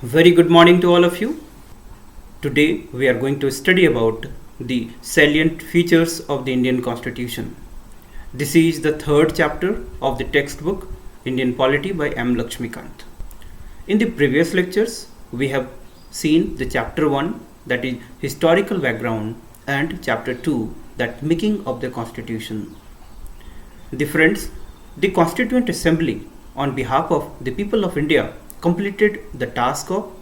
Very good morning to all of you. Today we are going to study about the salient features of the Indian Constitution. This is the third chapter of the textbook Indian Polity by M. Lakshmikant. In the previous lectures, we have seen the chapter 1, that is historical background, and chapter 2, that making of the Constitution. The friends, the Constituent Assembly on behalf of the people of India completed the task of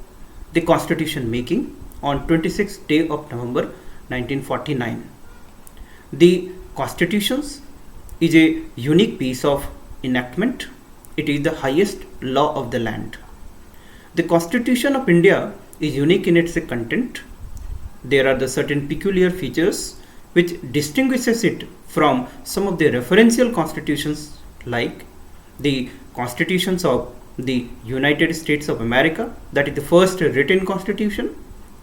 the constitution making on 26th day of November 1949. The constitutions is a unique piece of enactment. It is the highest law of the land. The Constitution of India is unique in its content. There are the certain peculiar features which distinguishes it from some of the referential constitutions like the constitutions of the United States of America, that is the first written constitution,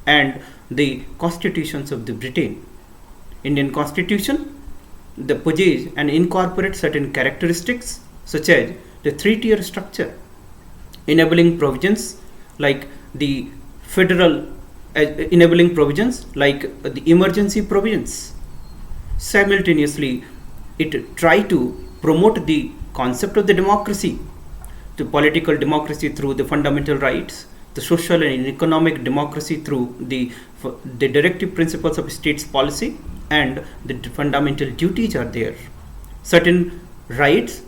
and the constitutions of the Britain. Indian constitution the possess and incorporate certain characteristics such as the three-tier structure, enabling provisions like the federal enabling provisions like the emergency provisions. Simultaneously, it try to promote the concept of the democracy, the political democracy through the fundamental rights, the social and economic democracy through the directive principles of state's policy, and the fundamental duties are there. Certain rights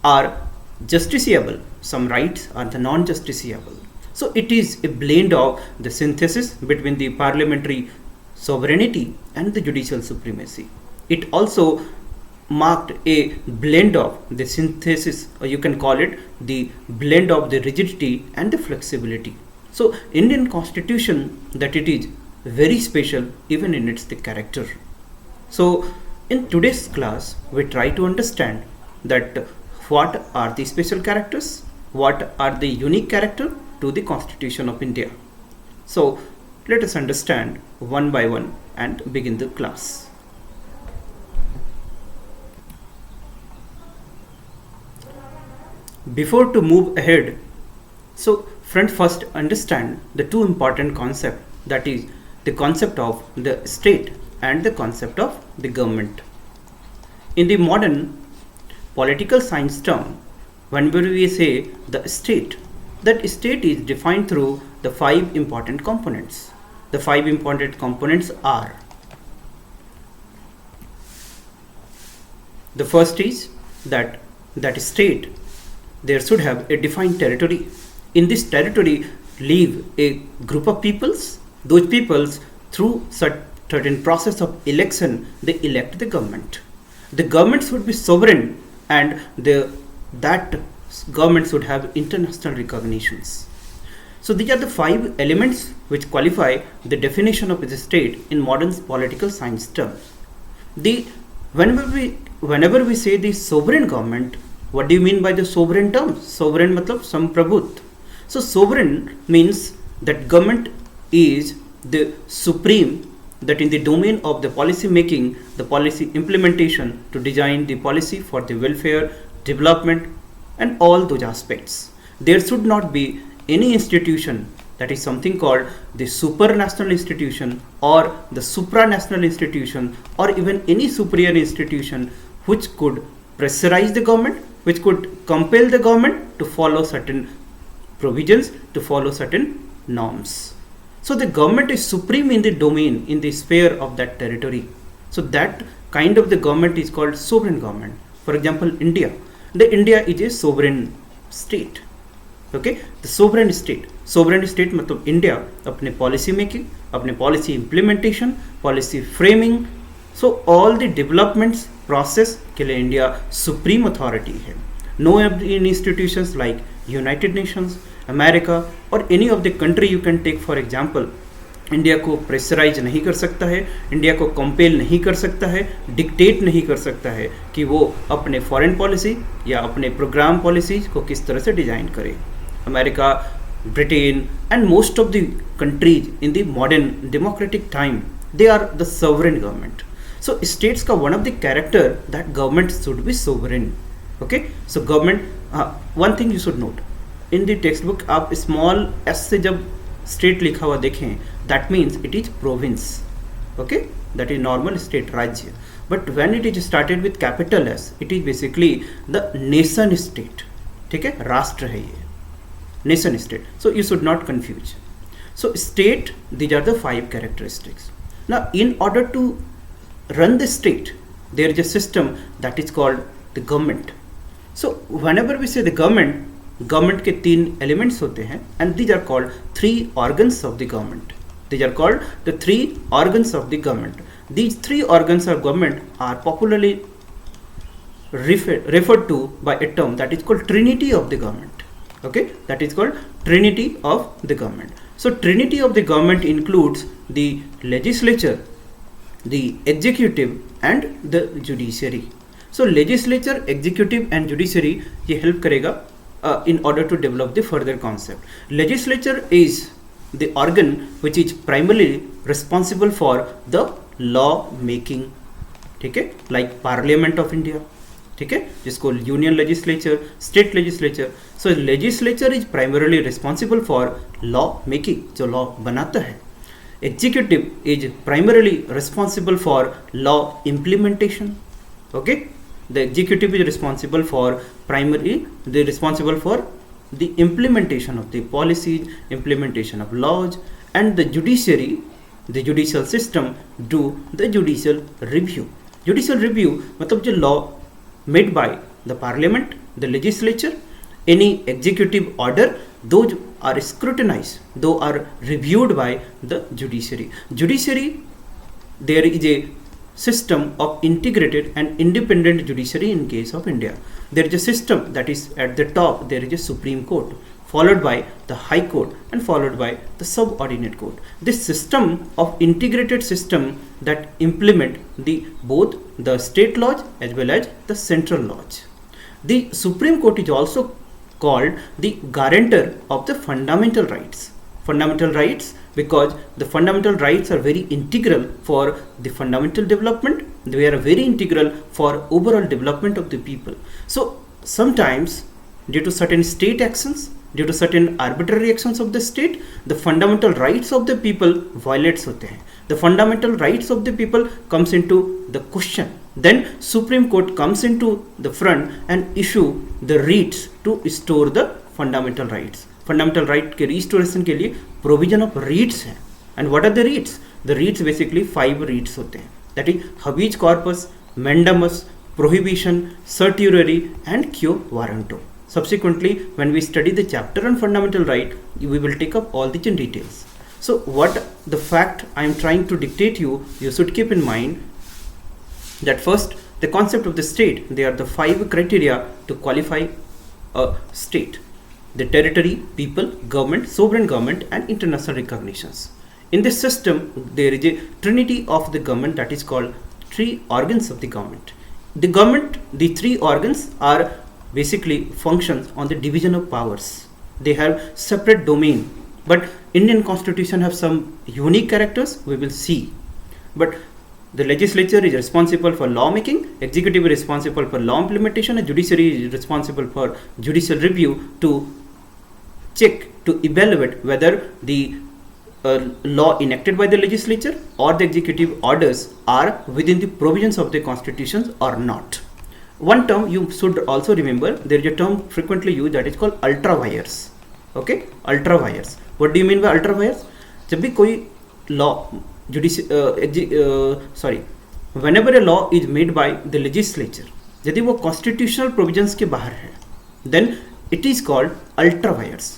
are justiciable, some rights are the non-justiciable. So it is a blend of the synthesis between the parliamentary sovereignty and the judicial supremacy. It also marked a blend of the synthesis, or you can call it the blend of the rigidity and the flexibility. So Indian constitution, that it is very special even in its the character. So in today's class we try to understand that what are the special characters, what are the unique character to the Constitution of India. So let us understand one by one and begin the class. Before to move ahead, so friend, first understand the two important concepts, that is the concept of the state and the concept of the government. In the modern political science term, whenever we say the state, that state is defined through the five important components. The five important components are: the first is that state there should have a defined territory. In this territory live a group of peoples. Those peoples, through certain process of election, they elect the government. The government should be sovereign, and that government should have international recognitions. So these are the five elements which qualify the definition of the state in modern political science terms. Whenever we say the sovereign government, what do you mean by the sovereign term? Sovereign matlab samprabhut. So sovereign means that government is the supreme, that in the domain of the policy making, the policy implementation, to design the policy for the welfare, development, and all those aspects. There should not be any institution, that is something called the supranational institution or the supranational institution, or even any superior institution which could pressurize the government, which could compel the government to follow certain provisions, to follow certain norms. So the government is supreme in the domain, in the sphere of that territory. So that kind of the government is called sovereign government. For example, India. The India is a sovereign state. Okay, the sovereign state मतलब India अपने policy making, अपने policy implementation, policy framing, so all the developments process के लिए India supreme authority है. No institutions like United Nations, America और any of the country you can take for example, India को pressurise नहीं कर सकता है, इंडिया को कंपेल नहीं कर सकता है, डिक्टेट नहीं कर सकता है कि वो अपने फॉरेन पॉलिसी या अपने प्रोग्राम पॉलिसीज को किस तरह से डिज़ाइन करे. America, Britain and most of the countries in the modern democratic time, they are the sovereign government. So states का one of the character that government should be sovereign. Okay, so government, one thing you should note, in the text book आप small S से जब state लिखा हुआ देखें, that means it is province, okay, that is normal state, राज्य. But when it is started with capital S, it is basically the nation state. ठीक है, राष्ट्र है ये, nation state. So you should not confuse. So state, these are the 5 characteristics. Now in order to run the state, there is a system that is called the government. So whenever we say the government, government के 3 elements होते हैं, and these are called 3 organs of the government. These are called the 3 organs of the government. These 3 organs of government are popularly referred to by a term that is called Trinity of the government. Okay, that is called Trinity of the government. So Trinity of the government includes the legislature, the executive and the judiciary. So legislature, executive and judiciary ये help करेगा in order to develop the further concept. Legislature is the organ which is primarily responsible for the law making. ठीक है, like Parliament of India. ठीक है, जिसको union legislature, state legislature. So legislature is primarily responsible for law making, जो law बनाता है. Executive is primarily responsible for law implementation. Okay, the executive is responsible for primary the responsible for the implementation of the policies, implementation of laws. And the judiciary, the judicial system do the judicial review. Judicial review मतलब जो law made by the parliament, the legislature, any executive order, those are scrutinized, those are reviewed by the judiciary. Judiciary, there is a system of integrated and independent judiciary in case of India. There is a system that is at the top, there is a Supreme Court, followed by the High Court and followed by the subordinate court. This system of integrated system that implement the both the state laws as well as the central laws. The Supreme Court is also called the guarantor of the fundamental rights. Fundamental rights because the fundamental rights are very integral for the fundamental development. They are very integral for overall development of the people. So sometimes due to certain state actions, due to certain arbitrary actions of the state, the fundamental rights of the people violates होते हैं. The fundamental rights of the people comes into the question. Then Supreme Court comes into the front and issue the writs to restore the fundamental rights. Fundamental right के restoration के लिए provision of writs है. And what are the writs? The writs basically 5 writs होते हैं. That is habeas corpus, mandamus, prohibition, certiorari and quo warranto. Subsequently, when we study the chapter on fundamental right, we will take up all these in details. So what the fact I am trying to dictate you should keep in mind that first, the concept of the state, they are the 5 criteria to qualify a state: the territory, people, government, sovereign government and international recognitions. In this system, there is a trinity of the government that is called 3 organs of the government. The government, the 3 organs are basically functions on the division of powers. They have separate domain, but Indian constitution have some unique characters we will see. But the legislature is responsible for law making, executive is responsible for law implementation and judiciary is responsible for judicial review to check, to evaluate whether the law enacted by the legislature or the executive orders are within the provisions of the constitutions or not. One term you should also remember, there is a term frequently used that is called ultra vires. Okay, ultra vires. What do you mean by ultra vires? जब भी कोई law, whenever a law is made by the legislature, यदि वो constitutional provisions के बाहर है, then it is called ultra vires.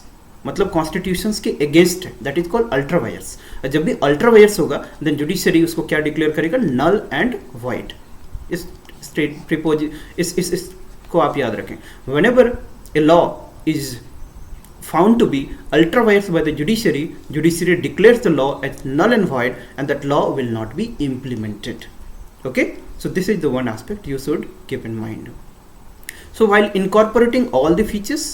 मतलब constitutions के अगेंस्ट है, that is called ultra vires. जब भी अल्ट्रा वायर्स होगा, देन जुडिशरी उसको क्या डिक्लेयर करेगा? Null and void. इस स्टेट प्रिपोज इसको आप याद रखें. Whenever a law is found to be ultra vires by the judiciary declares the law as null and void and that law will not be implemented. Okay, so this is the one aspect you should keep in mind. So while incorporating all the features,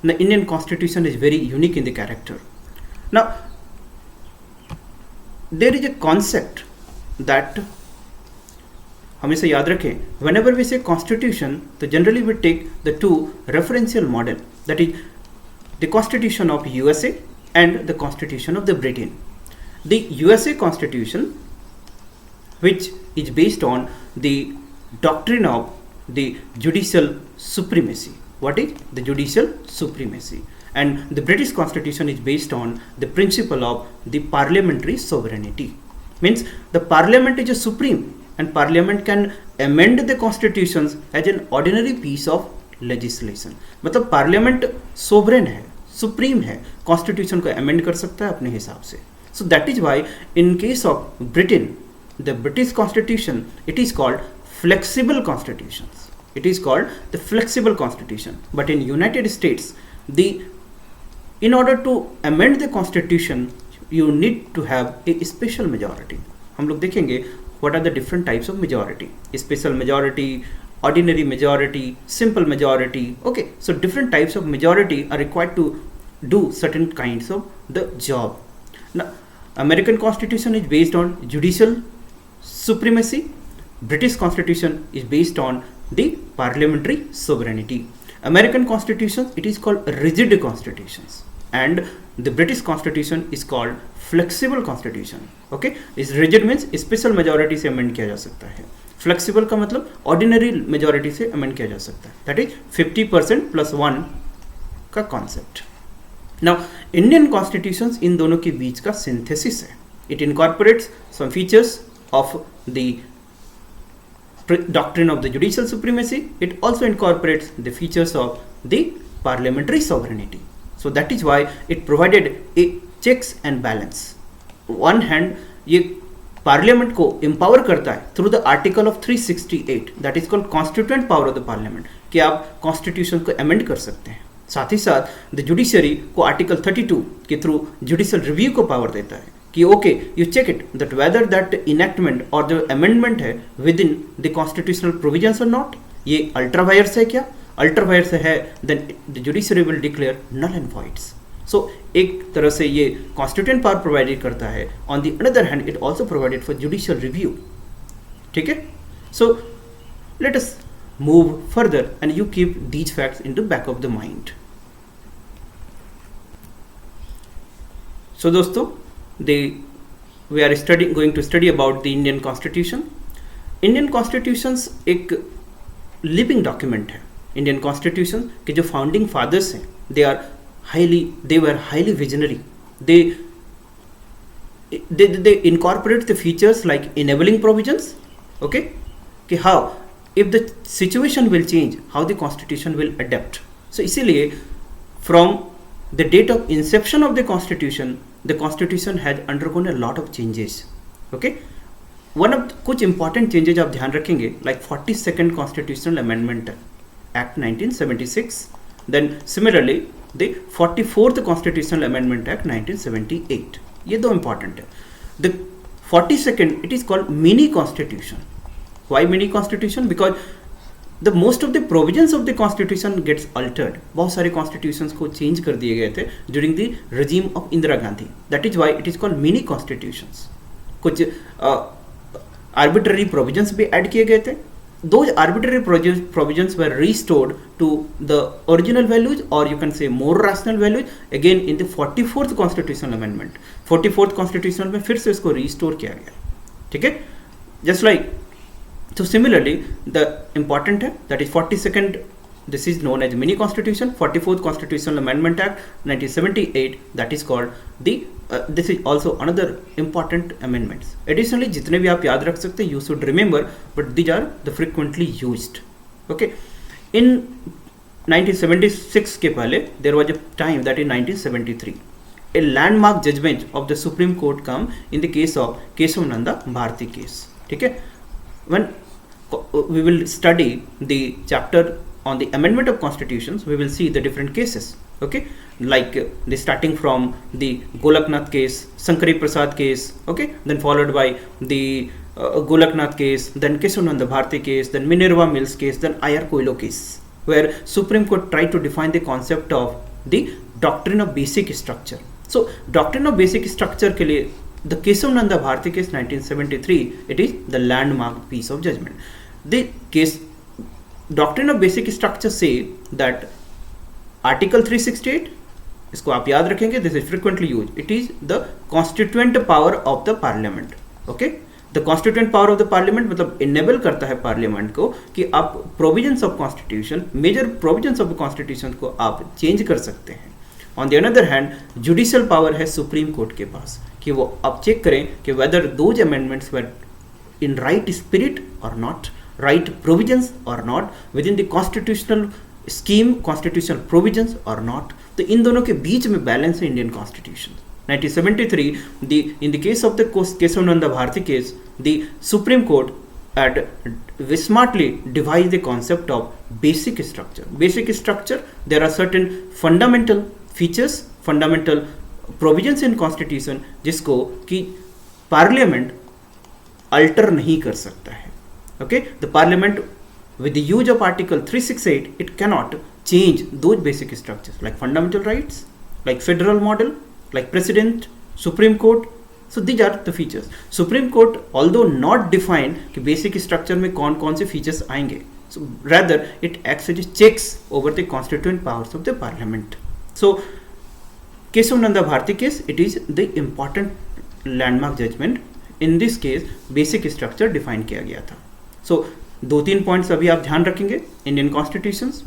the Indian constitution is very unique in the character. Now there is a concept that हमेशा याद रखें. Whenever we say constitution, तो generally we take the two referential model, that is the Constitution of USA and the Constitution of the Britain. The USA Constitution, which is based on the doctrine of the judicial supremacy. What is the judicial supremacy? And the British Constitution is based on the principle of the parliamentary sovereignty. Means the parliament is a supreme, and parliament can amend the constitutions as an ordinary piece of legislation. मतलब parliament sovereign है, supreme है, constitution को amend कर सकता है अपने हिसाब से. So that is why in case of Britain, the British Constitution, it is called flexible constitutions. It is called the flexible constitution. But in United States, in order to amend the constitution, you need to have a special majority. हम लोग देखेंगे what are the different types of majority. Special majority, ordinary majority, simple majority. Okay, so different types of majority are required to do certain kinds of the job. Now, American Constitution is based on judicial supremacy. British Constitution is based on the parliamentary sovereignty. American Constitution, it is called rigid constitutions, and the British Constitution is called flexible constitution. Okay, is rigid means special majority से amend किया जा सकता है. Flexible का मतलब ordinary majority से amend किया जा सकता है. That is 50% plus 1 का concept. Now, Indian constitutions इन दोनों के बीच का synthesis है. It incorporates some features of the doctrine of the judicial supremacy. It also incorporates the features of the parliamentary sovereignty. So that is why it provided a checks and balance. One hand, ये parliament को empower करता है through the article of 368, that is called constituent power of the parliament, कि आप constitution को amend कर सकते हैं. साथ ही साथ द जुडिशरी को आर्टिकल 32 के थ्रू जुडिशियल रिव्यू को पावर देता है कि okay you check it that whether that enactment और जो अमेंडमेंट है within the constitutional provisions और नॉट. ये अल्ट्रा वायर्स है क्या? अल्ट्रा वायर्स है, then the judiciary will declare null and voids. So एक तरह से ये कॉन्स्टिट्यूएंट पावर प्रोवाइडेड करता है. On the another hand it also provided for judicial review. ठीक है, so let us move further and you keep these facts in the back of the mind. So दोस्तों, we are going to study about the Indian Constitution. Indian Constitutions एक living document है. Indian Constitution के जो founding fathers हैं, they were highly visionary. They incorporate the features like enabling provisions. Okay, कि how if the situation will change, how the Constitution will adapt. So इसीलिए from the date of inception of the Constitution has undergone a lot of changes. Okay, one of कुछ important changes आप ध्यान रखेंगे, like 42nd Constitutional Amendment Act 1976. Then similarly the 44th Constitutional Amendment Act 1978. ये दो important है. The 42nd, it is called mini constitution. Why mini constitution? Because the most of the provisions of the constitution gets altered. बहुत सारे constitutions को change कर दिए गए थे during the regime of Indira Gandhi. That is why it is called mini constitutions. कुछ arbitrary provisions भी add किए गए थे. Those arbitrary provisions were restored to the original values, or you can say more rational values, again in the 44th constitutional amendment. 44th constitutional में फिर से इसको restore किया गया. ठीक है, just like so similarly the important है, that is 42nd, this is known as mini constitution. 44th Constitutional Amendment Act 1978, that is called the this is also another important amendments. Additionally जितने भी आप याद रख सकते हैं, you should remember, but these are the frequently used. Okay, in 1976 के पहले there was a time, that in 1973, a landmark judgment of the Supreme Court come in the case of Keshav Nanda Bharati case. ठीक है, when we will study the chapter on the amendment of constitutions, we will see the different cases. Okay, like the starting from the Golaknath case, Sankari Prasad case, okay, then followed by the Golaknath case, then Keshav Nanda Bharati case, then Minerva Mills case, then IR Coelho case, where Supreme Court tried to define the concept of the doctrine of basic structure. So doctrine of basic structure के लिए the Keshav Nanda Bharati case 1973, it is the landmark piece of judgment. The case doctrine of basic structure say that Article 368 इसको आप याद रखेंगे, this is frequently use, it is the constituent power of the parliament. Okay, the constituent power of the parliament मतलब enable करता है parliament को कि आप provisions of constitution, major provisions of constitution को आप चेंज कर सकते हैं. On the another hand judicial power है सुप्रीम कोर्ट के पास कि वो आप चेक करें कि whether those amendments were in right spirit और नॉट, राइट प्रोविजंस और not, with in the constitutional scheme, constitutional provisions और नॉट. तो इन दोनों के बीच में बैलेंस है Indian constitution. 1973, in the case of the Kesavananda Bharati case, the Supreme Court had smartly devised the concept of basic structure. Basic structure, there are certain fundamental features, fundamental provisions in constitution जिसको कि parliament alter नहीं कर सकता है. Okay, the parliament with the use of article 368, it cannot change those basic structures like fundamental rights, like federal model, like president, supreme court. So these are the features. Supreme Court although not defined कि basic structure में कौन कौन से features आएंगे, so rather it acts as checks over the constituent powers of the parliament. So Kesavananda Bharati case, it is the important landmark judgment. In this case basic structure define किया गया था. So 2-3 points अभी आप ध्यान रखेंगे. Indian constitutions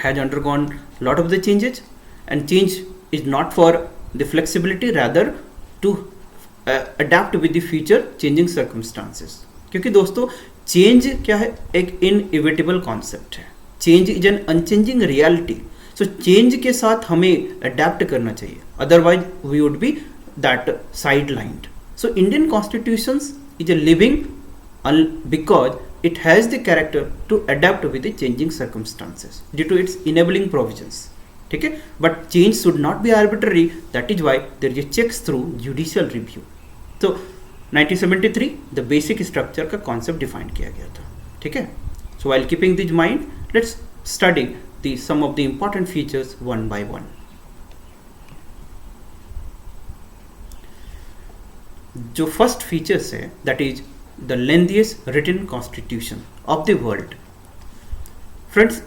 has undergone lot of the changes, and change is not for the flexibility, rather to adapt with the future changing circumstances. क्योंकि दोस्तों change क्या है, एक इनएविटेबल कॉन्सेप्ट है. Change is an unchanging reality. So change के साथ हमें adapt करना चाहिए, otherwise we would be that sidelined. So Indian constitutions is a living because it has the character to adapt with the changing circumstances due to its enabling provisions. ठीक है, but change should not be arbitrary, that is why there is checks through judicial review. तो 1973 the basic structure का concept define किया गया था. ठीक है, so while keeping this mind, let's study the some of the important features one by one. जो first features है that is the lengthiest written constitution of the world. Friends,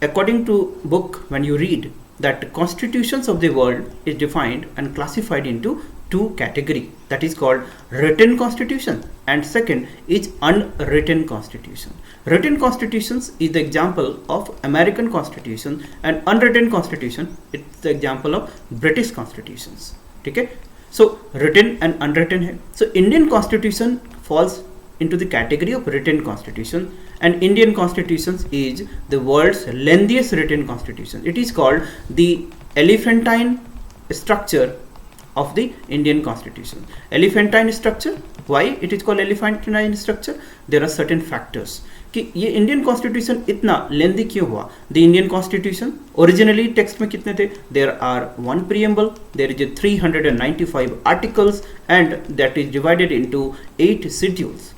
according to book, when you read that constitutions of the world is defined and classified into two category, that is called written constitution and second is unwritten constitution. Written constitutions is the example of American constitution and unwritten constitution it's the example of British constitutions. ठीक है, so written and unwritten है. So Indian constitution falls into the category of written constitution, and Indian constitution is the world's lengthiest written constitution. It is called the elephantine structure of the Indian constitution. Elephantine structure, why it is called elephantine structure? There are certain factors कि ये Indian constitution इतना lengthy क्यों हुआ. The Indian constitution originally text में कितने थे? There are 1 preamble, there is a 395 articles and that is divided into 8 schedules.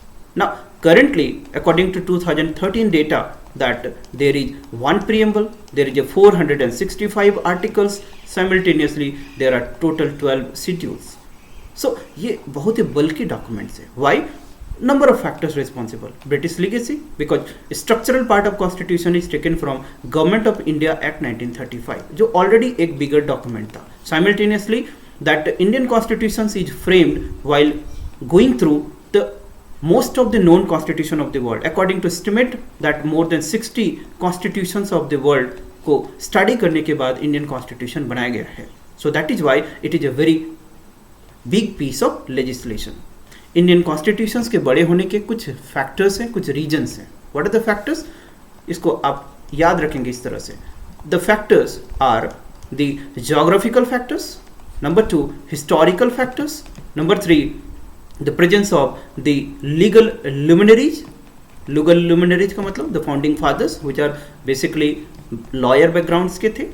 Now currently according to 2013 data that there is 1 preamble, there is a 465 articles, simultaneously there are total 12 schedules. So ये बहुत ही बल्कि documents है. Why? Number of factors responsible. British legacy, because structural part of constitution is taken from Government of India Act 1935 जो already एक bigger document था. Simultaneously that Indian constitution is framed while going through the most of the known constitution of the world. According to estimate that more than 60 constitutions of the world को study करने के बाद Indian constitution बनाया गया है. So that is why it is a very big piece of legislation. Indian constitutions के बड़े होने के कुछ फैक्टर्स हैं, कुछ रीजन्स हैं. What are the factors? इसको आप याद रखेंगे इस तरह से. The factors are the geographical factors, number 2 historical factors, number 3 the presence of the legal luminaries. Legal luminaries का मतलब the founding fathers which are basically lawyer backgrounds के थे.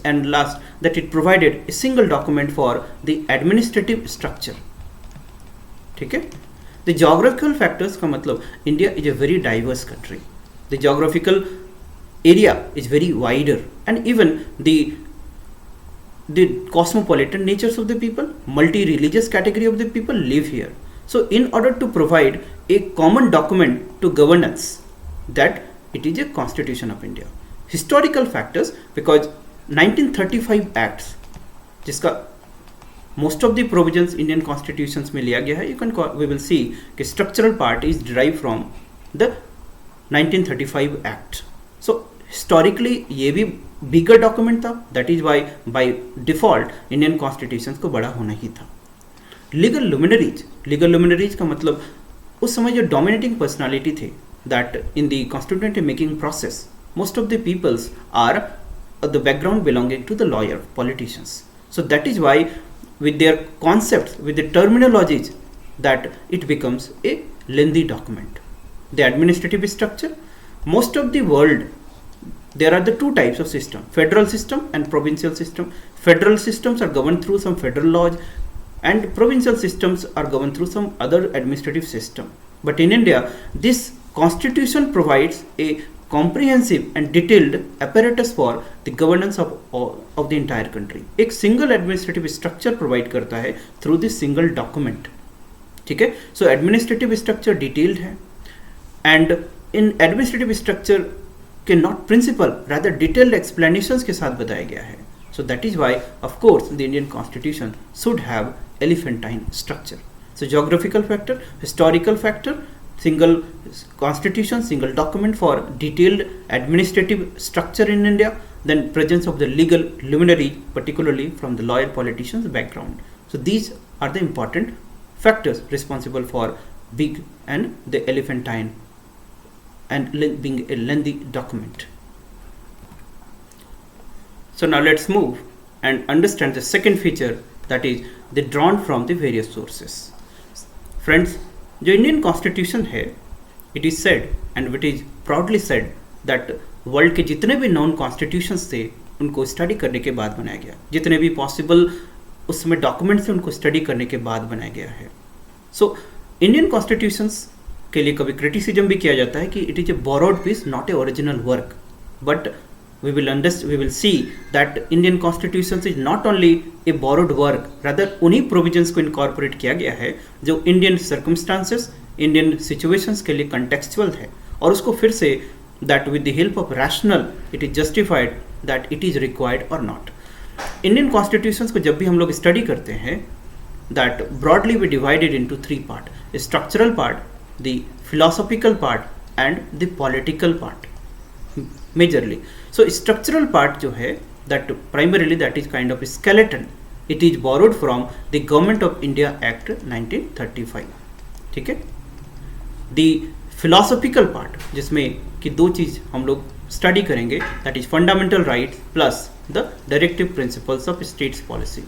And last that it provided a single document for the administrative structure. ठीक है, the geographical factors का मतलब India is a very diverse country. The geographical area is very wider and even the cosmopolitan natures of the people, multi-religious category of the people live here. So in order to provide a common document to governance, that it is a constitution of India. Historical factors, because 1935 acts, जिसका most of the provisions Indian constitutions में लिया गया है, we will see कि structural part is derive from the 1935 act. So historically ये भी bigger document था, that is why by default Indian constitutions को बड़ा होना ही था. लीगल लुमिनरीज का मतलब उस समय जो डोमिनेटिंग पर्सनालिटी थे, that in the constituent making process most of the peoples are the background belonging to the lawyer politicians. So that is why with their concepts, with the terminologies, that it becomes a lengthy document. The administrative structure, most of the world, there are the two types of system, federal system and provincial system. Federal systems are governed through some federal laws and provincial systems are governed through some other administrative system. But in India, this constitution provides a comprehensive and detailed apparatus for the governance of the entire country. एक single administrative structure provide करता है through this single document. ठीक है, so administrative structure detailed है, and in administrative structure के not principle, rather detailed explanations के साथ बताया गया है. So that is why, of course, the Indian Constitution should have elephantine structure. So geographical factor, historical factor, single constitution, single document for detailed administrative structure in India, then presence of the legal luminary, particularly from the lawyer politicians background. So these are the important factors responsible for big and the elephantine and being a lengthy document. So now let's move and understand the second feature, that is the drawn from the various sources. Friends, जो Indian constitution है, it is said and it is proudly said that world के जितने भी non constitutions थे उनको study करने के बाद बनाया गया, जितने भी पॉसिबल उसमें डॉक्यूमेंट्स थे उनको स्टडी करने के बाद बनाया गया है. सो इंडियन कॉन्स्टिट्यूशंस के लिए कभी क्रिटिसिज्म भी किया जाता है कि it is a borrowed piece, not a original work. But we will see that Indian Constitution is not only a borrowed work, rather उन्हीं provisions को incorporate किया गया है जो Indian circumstances, Indian situations के लिए contextual है, और उसको फिर से that with the help of rational it is justified that it is required or not. Indian Constitutions को जब भी हम लोग study करते हैं, that broadly we divided into three part: a structural part, the philosophical part and the political part majorly. So structural part जो है, that primarily that is kind of a skeleton. It is borrowed from the Government of India Act 1935. ठीक है. The philosophical part, जिसमें कि दो चीज हम लोग स्टडी करेंगे, that is fundamental rights plus the directive principles of states policy.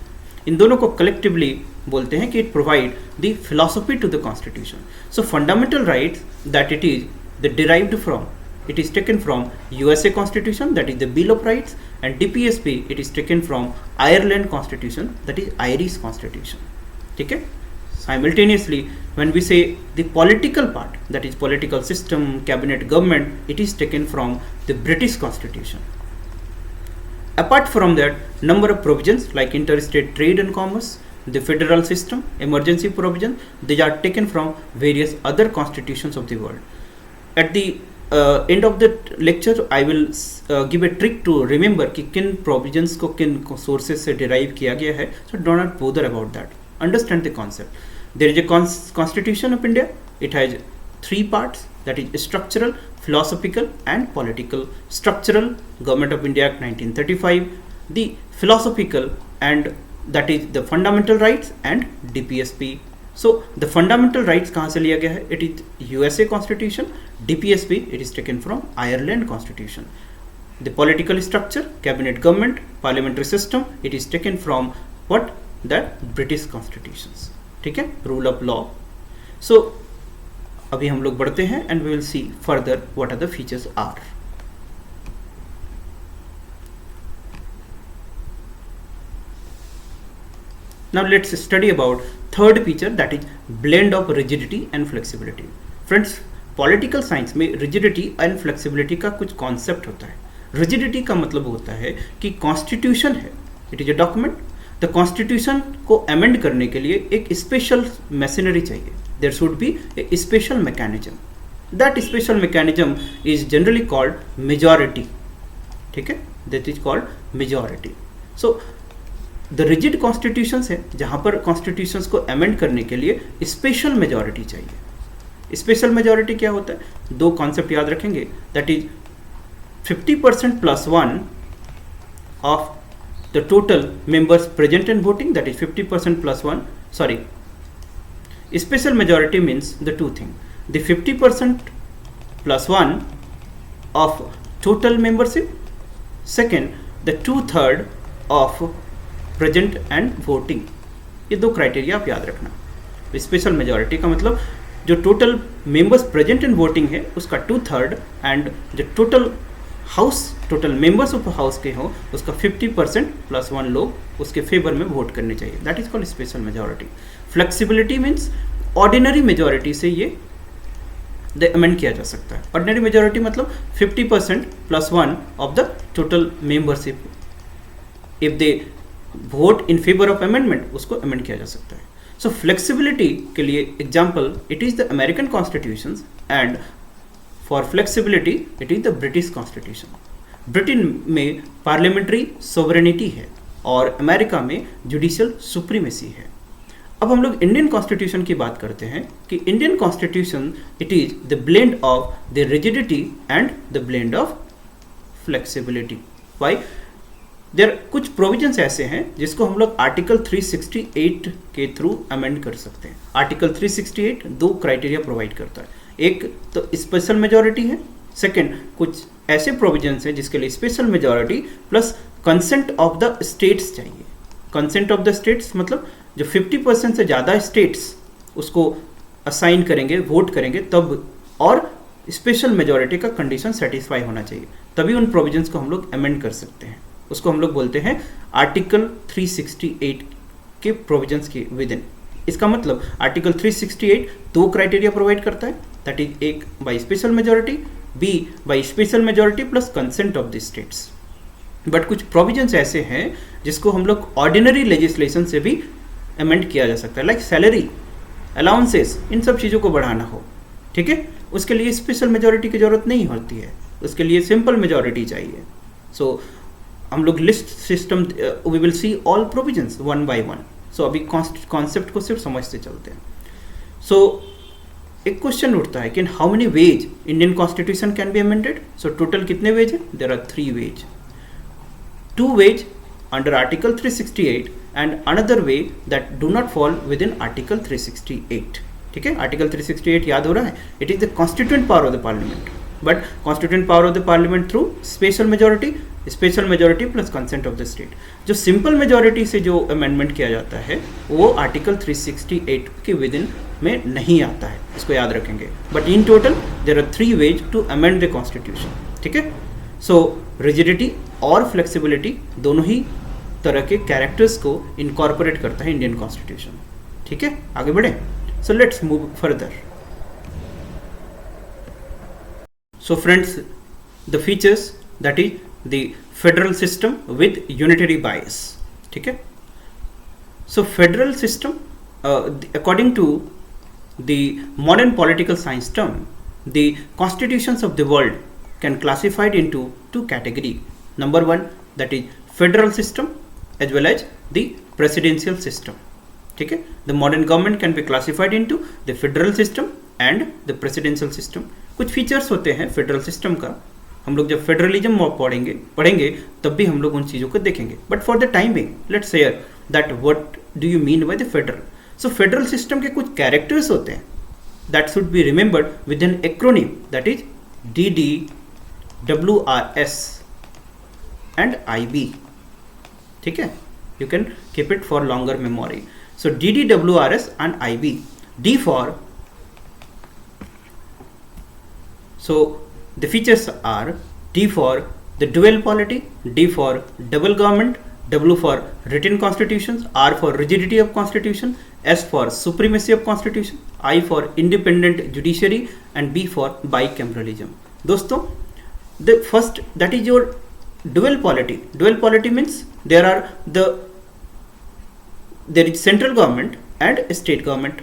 इन दोनों को collectively बोलते हैं कि it provide the philosophy to the constitution. So fundamental rights, that it is the derived from, it is taken from USA Constitution, that is the Bill of Rights, and DPSP it is taken from Ireland Constitution, that is Irish Constitution. ठीक है. Simultaneously, when we say the political part, that is political system, cabinet government, it is taken from the British Constitution. Apart from that, number of provisions like interstate trade and commerce, the federal system, emergency provision, these are taken from various other constitutions of the world. At the end of the lecture, I will give a trick to remember कि किन provisions को किन sources से derive किया गया है. So do not bother about that. Understand the concept. There is a Constitution of India. It has three parts, that is structural, philosophical and political. Structural, Government of India Act 1935. The philosophical, and that is the fundamental rights and DPSP. So the fundamental rights कहाँ से लिया गया है? It is USA Constitution. DPSP it is taken from Ireland Constitution. The political structure, cabinet government, parliamentary system, it is taken from what? The British Constitutions. ठीक है? Rule of law. So अभी हम लोग बढ़ते हैं and we will see further what are the features are. Now let's study about third feature, that is blend of rigidity and flexibility. Friends, political science में rigidity and flexibility का कुछ concept होता है. रिजिडिटी का मतलब होता है कि कॉन्स्टिट्यूशन है, it is a document. The constitution को अमेंड करने के लिए एक स्पेशल मशीनरी चाहिए. There should be a special mechanism. That special mechanism is generally called majority. ठीक है, that is called majority. So the rigid constitutions है जहाँ पर कॉन्स्टिट्यूशंस को अमेंड करने के लिए स्पेशल मेजॉरिटी चाहिए. स्पेशल मेजॉरिटी क्या होता है? दो कॉन्सेप्ट याद रखेंगे, that is 50% plus one of the total members present and voting, that is 50% plus 1. Sorry, special majority means the two thing, the 50% plus 1 of total membership, second the 2/3 of present and voting. ये दो criteria आप याद रखना. Special majority का मतलब जो total members present and voting है उसका 2/3 एंड जो total house, total members of house के हो उसका 50% प्लस 1 लोग उसके फेवर में वोट करने चाहिए. That is called special majority. Flexibility means ordinary majority से ये अमेंड किया जा सकता है. ऑर्डिनरी मेजॉरिटी मतलब 50% plus 1 of the total membership. If they vote in favour of amendment, उसको अमेंड किया जा सकता है. सो फ्लेक्सिबिलिटी के लिए example, it is the American constitution and for flexibility it is the British constitution. Britain में parliamentary sovereignty है और अमेरिका में जुडिशियल सुप्रीमेसी है. अब हम लोग इंडियन कॉन्स्टिट्यूशन की बात करते हैं कि Indian constitution it is the blend of the rigidity and the blend of flexibility. Why? There कुछ प्रोविजंस ऐसे हैं जिसको हम लोग आर्टिकल 368 के थ्रू अमेंड कर सकते हैं. आर्टिकल 368 दो क्राइटेरिया प्रोवाइड करता है. एक तो स्पेशल मेजॉरिटी है, सेकंड कुछ ऐसे प्रोविजंस हैं जिसके लिए special majority plus consent of the states चाहिए. कंसेंट ऑफ द स्टेट्स मतलब जो 50% से ज़्यादा स्टेट्स उसको असाइन करेंगे, वोट करेंगे तब, और स्पेशल मेजॉरिटी का कंडीशन सेटिस्फाई होना चाहिए, तभी उन प्रोविजंस को हम लोग अमेंड कर सकते हैं. उसको हम लोग बोलते हैं आर्टिकल 368 के प्रोविजंस के विद इन. इसका मतलब आर्टिकल 368 दो क्राइटेरिया प्रोवाइड करता है, दैट इज एक by special majority, B by special majority plus consent of the states. But कुछ प्रोविजंस ऐसे हैं जिसको हम लोग ऑर्डिनरी लेजिस्लेशन से भी अमेंड किया जा सकता है, लाइक सैलरी, अलाउंसेस, इन सब चीज़ों को बढ़ाना हो, ठीक है, उसके लिए स्पेशल मेजॉरिटी की जरूरत नहीं होती है, उसके लिए सिंपल मेजॉरिटी चाहिए. सो हम लोग list system, we will see all provisions one by one. So अभी कॉन्सेप्ट को सिर्फ समझते चलते हैं. सो एक क्वेश्चन उठता है कि how many ways Indian constitution can be amended. So total कितने वेज है? There are 3 ways. 2 ways under article 368 and another way that do not fall within article 368. ठीक है, आर्टिकल 368 याद हो रहा है, it is the constituent power of the parliament, but constituent power of the parliament through special majority plus consent of the state. जो simple majority से जो amendment किया जाता है वो आर्टिकल 368 के विद इन में नहीं आता है, इसको याद रखेंगे. But in total there are 3 ways to amend the constitution. ठीक है, सो रिजिडिटी और फ्लेक्सिबिलिटी दोनों ही तरह के कैरेक्टर्स को इनकॉर्पोरेट करता है इंडियन कॉन्स्टिट्यूशन. ठीक है, आगे बढ़े. So let's move further. So friends, the features that is the federal system with unitary bias. ठीक है, so federal system according to the modern political science term, the constitutions of the world can classified into 2 categories. Number 1, that is federal system as well as the presidential system. ठीक है, the modern government can be classified into the federal system and the presidential system. कुछ features होते हैं federal system का, हम लोग जब federalism पढ़ेंगे तब भी हम लोग उन चीज़ों को देखेंगे. But for the time being let's share that what do you mean by the federal. So federal system के कुछ कैरेक्टर्स होते हैं that should be remembered with an acronym, that is DDWRS and IB. ठीक है, you can keep it for longer memory. So DDWRS and IB. D for, so the features are D for the dual polity, D for double government, W for written constitutions, R for rigidity of constitution, S for supremacy of constitution, I for independent judiciary and B for bicameralism. दोस्तों, the first that is your dual polity. Dual polity means there is central government and state government.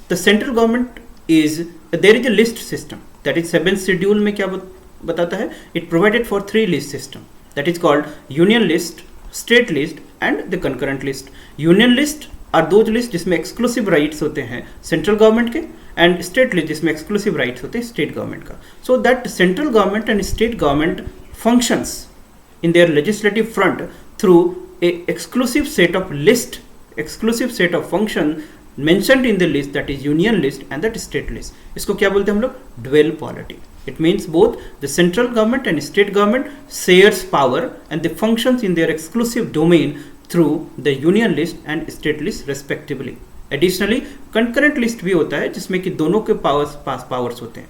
The central government is, there is a list system, that is 7th schedule में क्या बताता है, it provided for 3 list system. that is called union list, state list and the concurrent list. Union list are those list जिसमें exclusive rights होते हैं central government के, and state list जिसमें exclusive rights होते हैं स्टेट गवर्नमेंट का. So that central government and state government functions in their legislative front through a exclusive set of function mentioned in the list, that is union list and that state list. इसको क्या बोलते हैं हम लोग? Dual polity. It means both the central government and state government shares power and the functions in their exclusive domain through the union list and state list respectively. Additionally, concurrent list भी होता है जिसमें कि दोनों के powers होते हैं.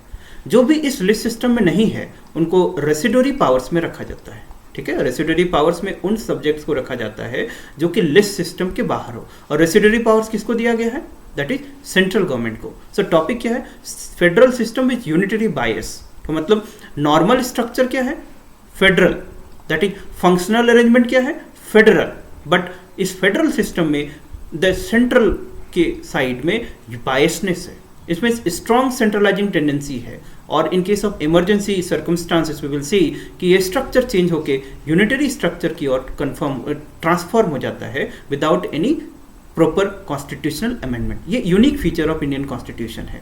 जो भी इस लिस्ट सिस्टम में नहीं है उनको रेसिडुअरी पावर्स में रखा जाता है. ठीक है, रेसिडुअरी पावर्स में उन सब्जेक्ट्स को रखा जाता है जो कि लिस्ट सिस्टम के बाहर हो. और रेसिडुअरी पावर्स किसको दिया गया है? दैट इज सेंट्रल गवर्नमेंट को. सो टॉपिक क्या है? Federal system with unitary bias. तो मतलब नॉर्मल स्ट्रक्चर क्या है? Federal. That is functional arrangement क्या है? फेडरल. बट इस फेडरल सिस्टम में द सेंट्रल के साइड में बायसनेस है, इसमें स्ट्रॉन्ग सेंट्रलाइजिंग टेंडेंसी है. और in case of emergency circumstances we will see कि ये स्ट्रक्चर चेंज होके यूनिटरी स्ट्रक्चर की ओर ट्रांसफॉर्म हो जाता है without any proper constitutional amendment. ये unique feature of Indian constitution है.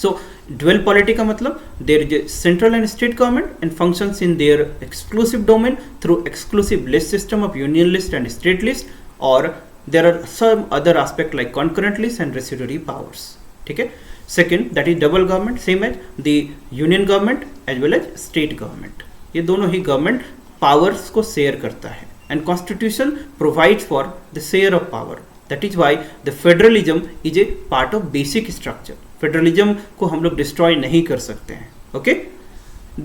सो ड्वेल पॉलिटी का मतलब there is a central and state government and functions in their exclusive domain through exclusive list system of union list and state list, और there are some other aspect like concurrent list and residuary powers. ठीक है. Second, that is double government, same as the union government as well as state government. ये दोनों ही government powers को share करता है and constitution provides for the share of power. That is why the federalism is a part of basic structure. Federalism को हम लोग destroy नहीं कर सकते हैं. ओके.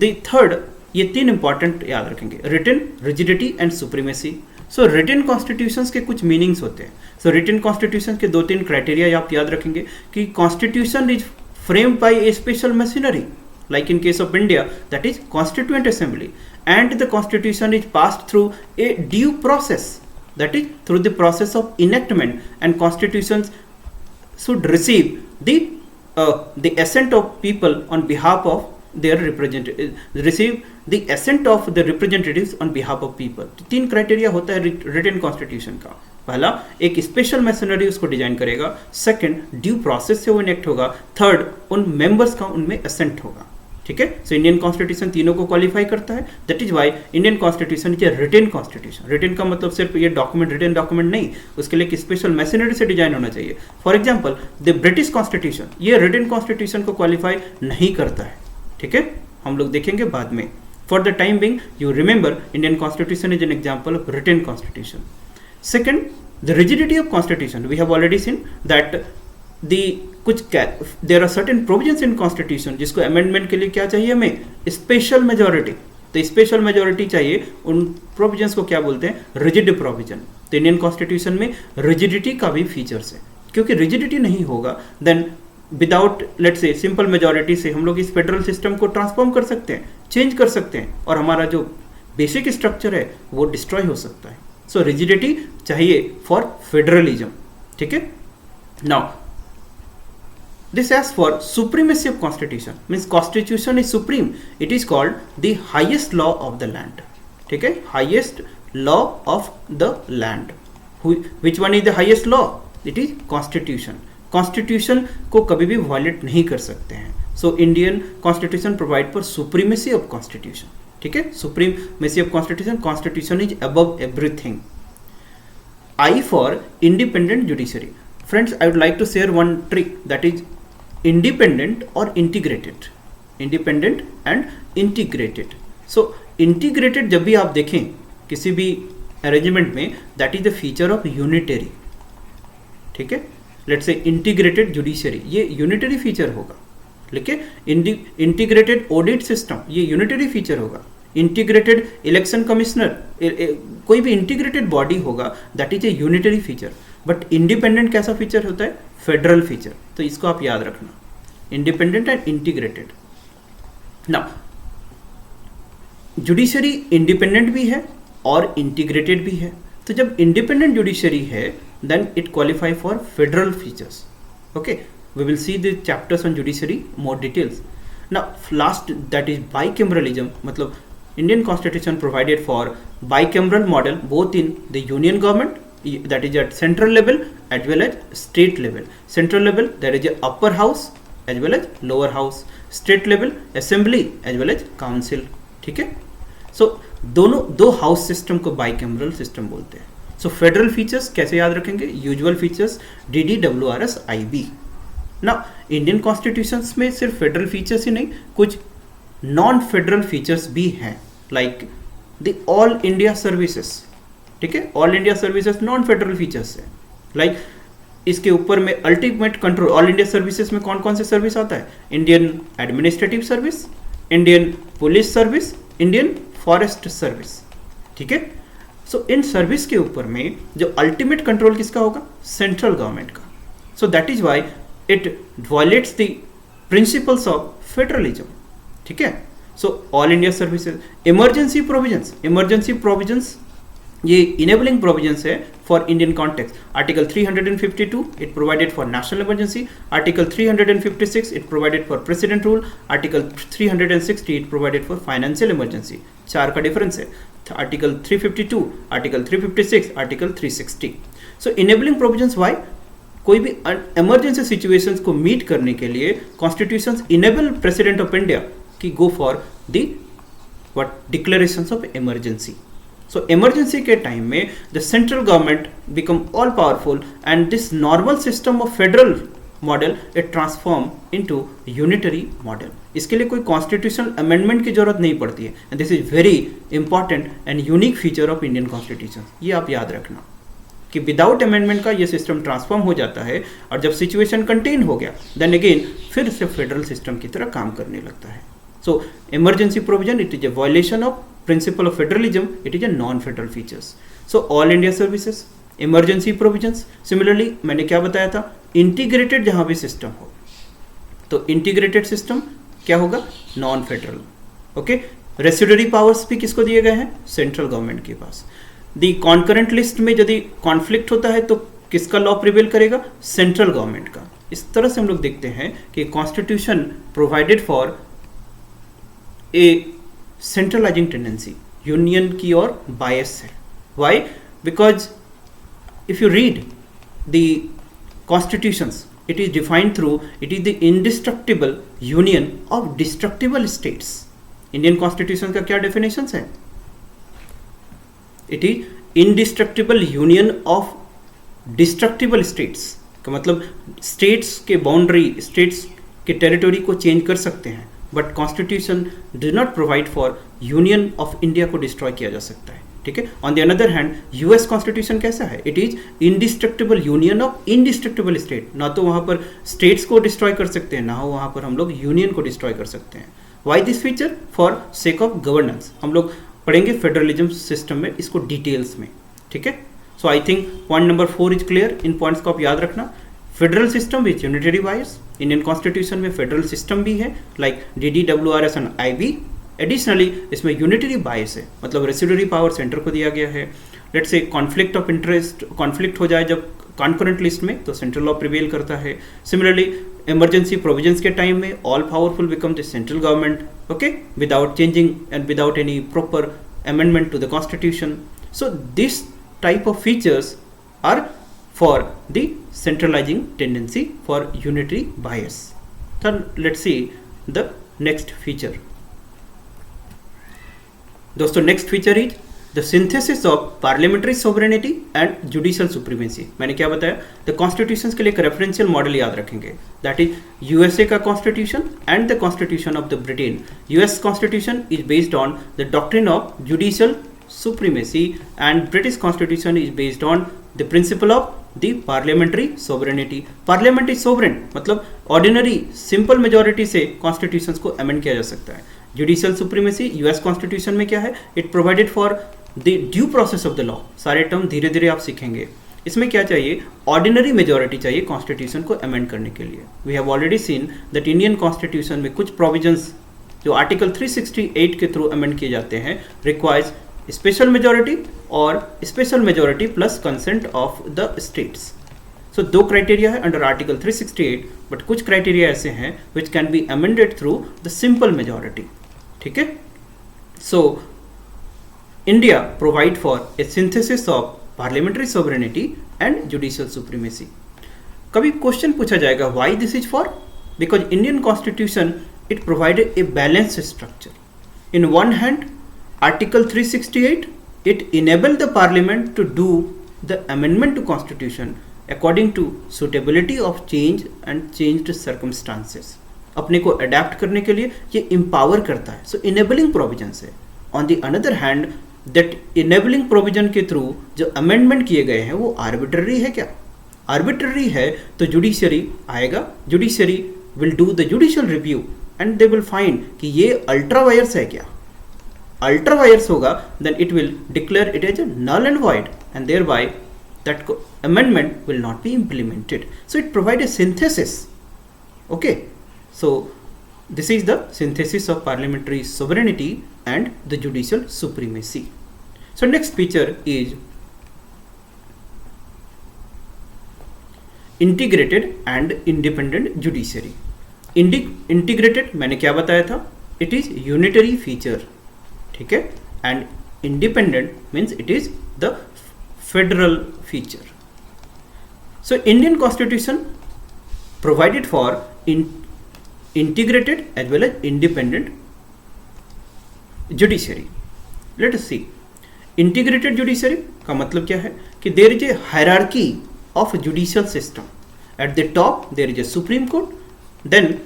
The third, ये तीन इंपॉर्टेंट याद रखेंगे, written, rigidity and supremacy. So written constitutions के कुछ मीनिंग्स होते हैं. सो रिटन कॉन्स्टिट्यूशन के 2-3 क्राइटेरिया आप याद रखेंगे कि constitution is framed bye A special machinery, like in case of India, that is Constituent Assembly, and the Constitution is passed through a due process, that is through the process of enactment, and constitutions should receive the assent of people on behalf of their receive the assent of the representatives on behalf of people. तो 3 criteria होता है written constitution का. पहला, एक special machinery उसको design करेगा. Second, due process से वो इनेक्ट होगा. थर्ड, उन मेंबर्स का उनमें असेंट होगा. ठीक है. सो इंडियन कॉन्स्टिट्यूशन तीनों को क्वालिफाई करता है. That is why Indian constitution is a written constitution. Written का मतलब सिर्फ ये डॉक्यूमेंट, रिटन डॉक्यूमेंट नहीं, उसके लिए एक स्पेशल मशीनरी से डिजाइन होना चाहिए. For example the British constitution, ये रिटन कॉन्स्टिट्यूशन को क्वालिफाई नहीं करता है. ठीक है, हम लोग देखेंगे बाद में. For the time being you remember Indian constitution is an example of written constitution. Second, the rigidity of constitution. We have already seen that there are certain provisions in constitution जिसको अमेंडमेंट के लिए क्या चाहिए हमें? Special majority. तो special majority चाहिए. उन provisions को क्या बोलते हैं? Rigid provision. तो इंडियन कॉन्स्टिट्यूशन में रिजिडिटी का भी फीचर्स है, क्योंकि रिजिडिटी नहीं होगा then without let's say simple majority से हम लोग इस फेडरल सिस्टम को ट्रांसफॉर्म कर सकते हैं, चेंज कर सकते हैं, और हमारा जो बेसिक स्ट्रक्चर है वो डिस्ट्रॉय हो सकता है. सो रिजिडिटी चाहिए फॉर फेडरलिज्म. ठीक है. Now this as for supremacy of constitution, means constitution is supreme. It is called the highest law of the land. ठीक है. highest law of the land. Which one is the highest law? It is constitution. Constitution को कभी भी violate नहीं कर सकते हैं. So Indian constitution provide for supremacy of constitution. ठीक है. Supremacy of constitution. Constitution is above everything. I for independent judiciary. Friends, I would like to share one trick, that is independent और integrated. Independent and integrated. So integrated जब भी आप देखें किसी भी arrangement में, that is the feature of unitary. ठीक है. लेट्स से इंटीग्रेटेड जुडिशरी, ये यूनिटरी फीचर होगा. लेकिन इंटीग्रेटेड ऑडिट सिस्टम, ये यूनिटरी फीचर होगा. इंटीग्रेटेड इलेक्शन कमिश्नर, कोई भी इंटीग्रेटेड बॉडी होगा, that is a unitary feature. But independent कैसा फीचर होता है? Federal feature. तो इसको आप याद रखना, independent and integrated. Now judiciary independent भी है और इंटीग्रेटेड भी है. तो जब इंडिपेंडेंट जुडिशरी है, then it qualify for federal features. Okay, we will see the chapters on judiciary more details. Now last, that is bicameralism. मतलब Indian Constitution provided for bicameral model both in the union government, that is at central level as well as state level. Central level, there is a upper house as well as lower house. State level, assembly as well as council. ठीक है, सो दोनों दो house system को bicameral system बोलते हैं. सो federal features कैसे याद रखेंगे? Usual features DDWRS-IB. ना इंडियन कॉन्स्टिट्यूशंस में सिर्फ फेडरल फीचर्स ही नहीं, कुछ नॉन फेडरल फीचर्स भी हैं, like the all India services. ठीक है, all India services non federal features है. लाइक इसके ऊपर में ultimate control, all India services में कौन कौन से सर्विस आता है? Indian administrative service, Indian police service, Indian forest service. ठीक है, सो इन सर्विस के ऊपर में जो अल्टीमेट कंट्रोल किसका होगा? सेंट्रल गवर्नमेंट का. सो that is why it violets the principles of federalism. ठीक है, so all India services. Emergency provisions ये इनेबलिंग प्रोविजंस है for Indian context. Article 352 it provided for national emergency. Article 356 it provided for president rule. Article 360 it provided for financial emergency. 4 का difference है. Article 352, article 356, article 360. सो enabling provisions Y? कोई भी emergency situations को meet करने के लिए constitutions enable president of India की go for the declarations of emergency. So emergency के टाइम में the central government become all powerful and this normal system of federal model it transform into unitary model. इसके लिए कोई constitutional amendment की जरूरत नहीं पड़ती है. And this is very important and unique feature of Indian Constitution. ये आप याद रखना कि विदाउट अमेंडमेंट का ये सिस्टम ट्रांसफॉर्म हो जाता है और जब सिचुएशन कंटेन हो गया देन अगेन फिर से फेडरल सिस्टम की तरह काम करने लगता है. So emergency provision it is a violation of principle of federalism, it is a non-federal features. So all India services, emergency provisions. Similarly मैंने क्या बताया था? integrated जहाँ भी सिस्टम हो तो integrated सिस्टम क्या होगा? non-federal. ओके, रेसिडुअरी पावर्स भी किसको दिए गए हैं? सेंट्रल गवर्नमेंट के पास. दी कॉन्करेंट लिस्ट में यदि कॉन्फ्लिक्ट होता है तो किसका लॉ प्रिवेल करेगा? सेंट्रल गवर्नमेंट का. इस तरह से हम लोग देखते हैं कि constitution provided for a centralizing tendency, union की ओर बायस है. Why? Because if you read the constitutions it is defined through it is the indestructible union of destructible states. Indian constitution का क्या डेफिनेशन है? It is indestructible union of destructible states. का मतलब states के boundary, states के territory को change कर सकते हैं but constitution does not provide for union of India को डिस्ट्रॉय किया जा सकता है. ठीक है, on the another hand US constitution कैसा है? It is indestructible union of indestructible state. ना तो वहां पर स्टेट्स को डिस्ट्रॉय कर सकते हैं, ना हो वहां पर हम लोग यूनियन को डिस्ट्रॉय कर सकते हैं. Why this feature? For sake of governance. हम लोग पढ़ेंगे फेडरलिज्म सिस्टम में इसको डिटेल्स में. ठीक है, so I think point number 4 is clear. इन पॉइंट्स को आप याद रखना. Federal system with unitary bias. Indian constitution में फेडरल सिस्टम भी है like DDWRS and IB. Additionally इसमें यूनिटरी बायस है, मतलब रेसिडुअरी पावर सेंटर को दिया गया है. लेट्स से कॉन्फ्लिक्ट ऑफ इंटरेस्ट, कॉन्फ्लिक्ट हो जाए जब कॉन्करेंट लिस्ट में तो सेंट्रल लॉ प्रिवेल करता है. सिमिलरली इमरजेंसी प्रोविजंस के टाइम में all powerful become the central government. Okay, without changing and without any proper amendment to the constitution. So this type of features are for the centralizing tendency for unitary bias. So let's see the next feature. दोस्तों next feature is the synthesis of parliamentary sovereignty and judicial supremacy. मैंने क्या बताया? The constitutions के लिए एक referential model याद रखेंगे. That is USA का constitution and the constitution of the Britain. US constitution is based on the doctrine of judicial supremacy and British constitution is based on the principle of the parliamentary sovereignty. Parliament is sovereign मतलब ordinary simple majority से constitutions को amend किया जा सकता है. Judicial supremacy US constitution में क्या है? It provided for the due process of the law. सारे टर्म धीरे धीरे आप सीखेंगे. इसमें क्या चाहिए? ऑर्डिनरी मेजोरिटी चाहिए कॉन्स्टिट्यूशन को अमेंड करने के लिए. We have already seen that Indian constitution में कुछ प्रोविजंस जो आर्टिकल 368 के थ्रू अमेंड किए जाते हैं रिक्वायर्स स्पेशल मेजोरिटी और special majority plus consent of the states. So 2 criteria है अंडर आर्टिकल 368 बट कुछ क्राइटेरिया ऐसे हैं which can be amended through the simple majority. ठीक है, So India provide for a synthesis of parliamentary sovereignty and judicial supremacy. कभी question पूछा जाएगा why this is for? Because Indian Constitution it provided a balanced structure. In one hand, Article 368 it enabled the Parliament to do the amendment to Constitution according to suitability of change and changed circumstances. अपने को adapt करने के लिए ये empower करता है. सो enabling provision है. On the another hand that enabling provision के थ्रू जो अमेंडमेंट किए गए हैं वो आर्बिट्ररी है क्या? आर्बिट्ररी है तो जुडिशरी आएगा, judiciary will do the judicial review and they will find कि ये अल्ट्रा वायर्स है क्या. अल्ट्रा वायर्स होगा then it will declare it as null and void and thereby that amendment will not be implemented. So it provides a synthesis. Okay, so this is the synthesis of parliamentary sovereignty and the judicial supremacy. So next feature is integrated and independent judiciary. Integrated मैंने क्या बताया था? It is unitary feature. ठीक है, and independent means it is the federal feature. So Indian constitution provided for integrated as well as independent judiciary. Let us see integrated judiciary का मतलब क्या है कि there is a hierarchy of judicial system. At the top there is a Supreme Court, then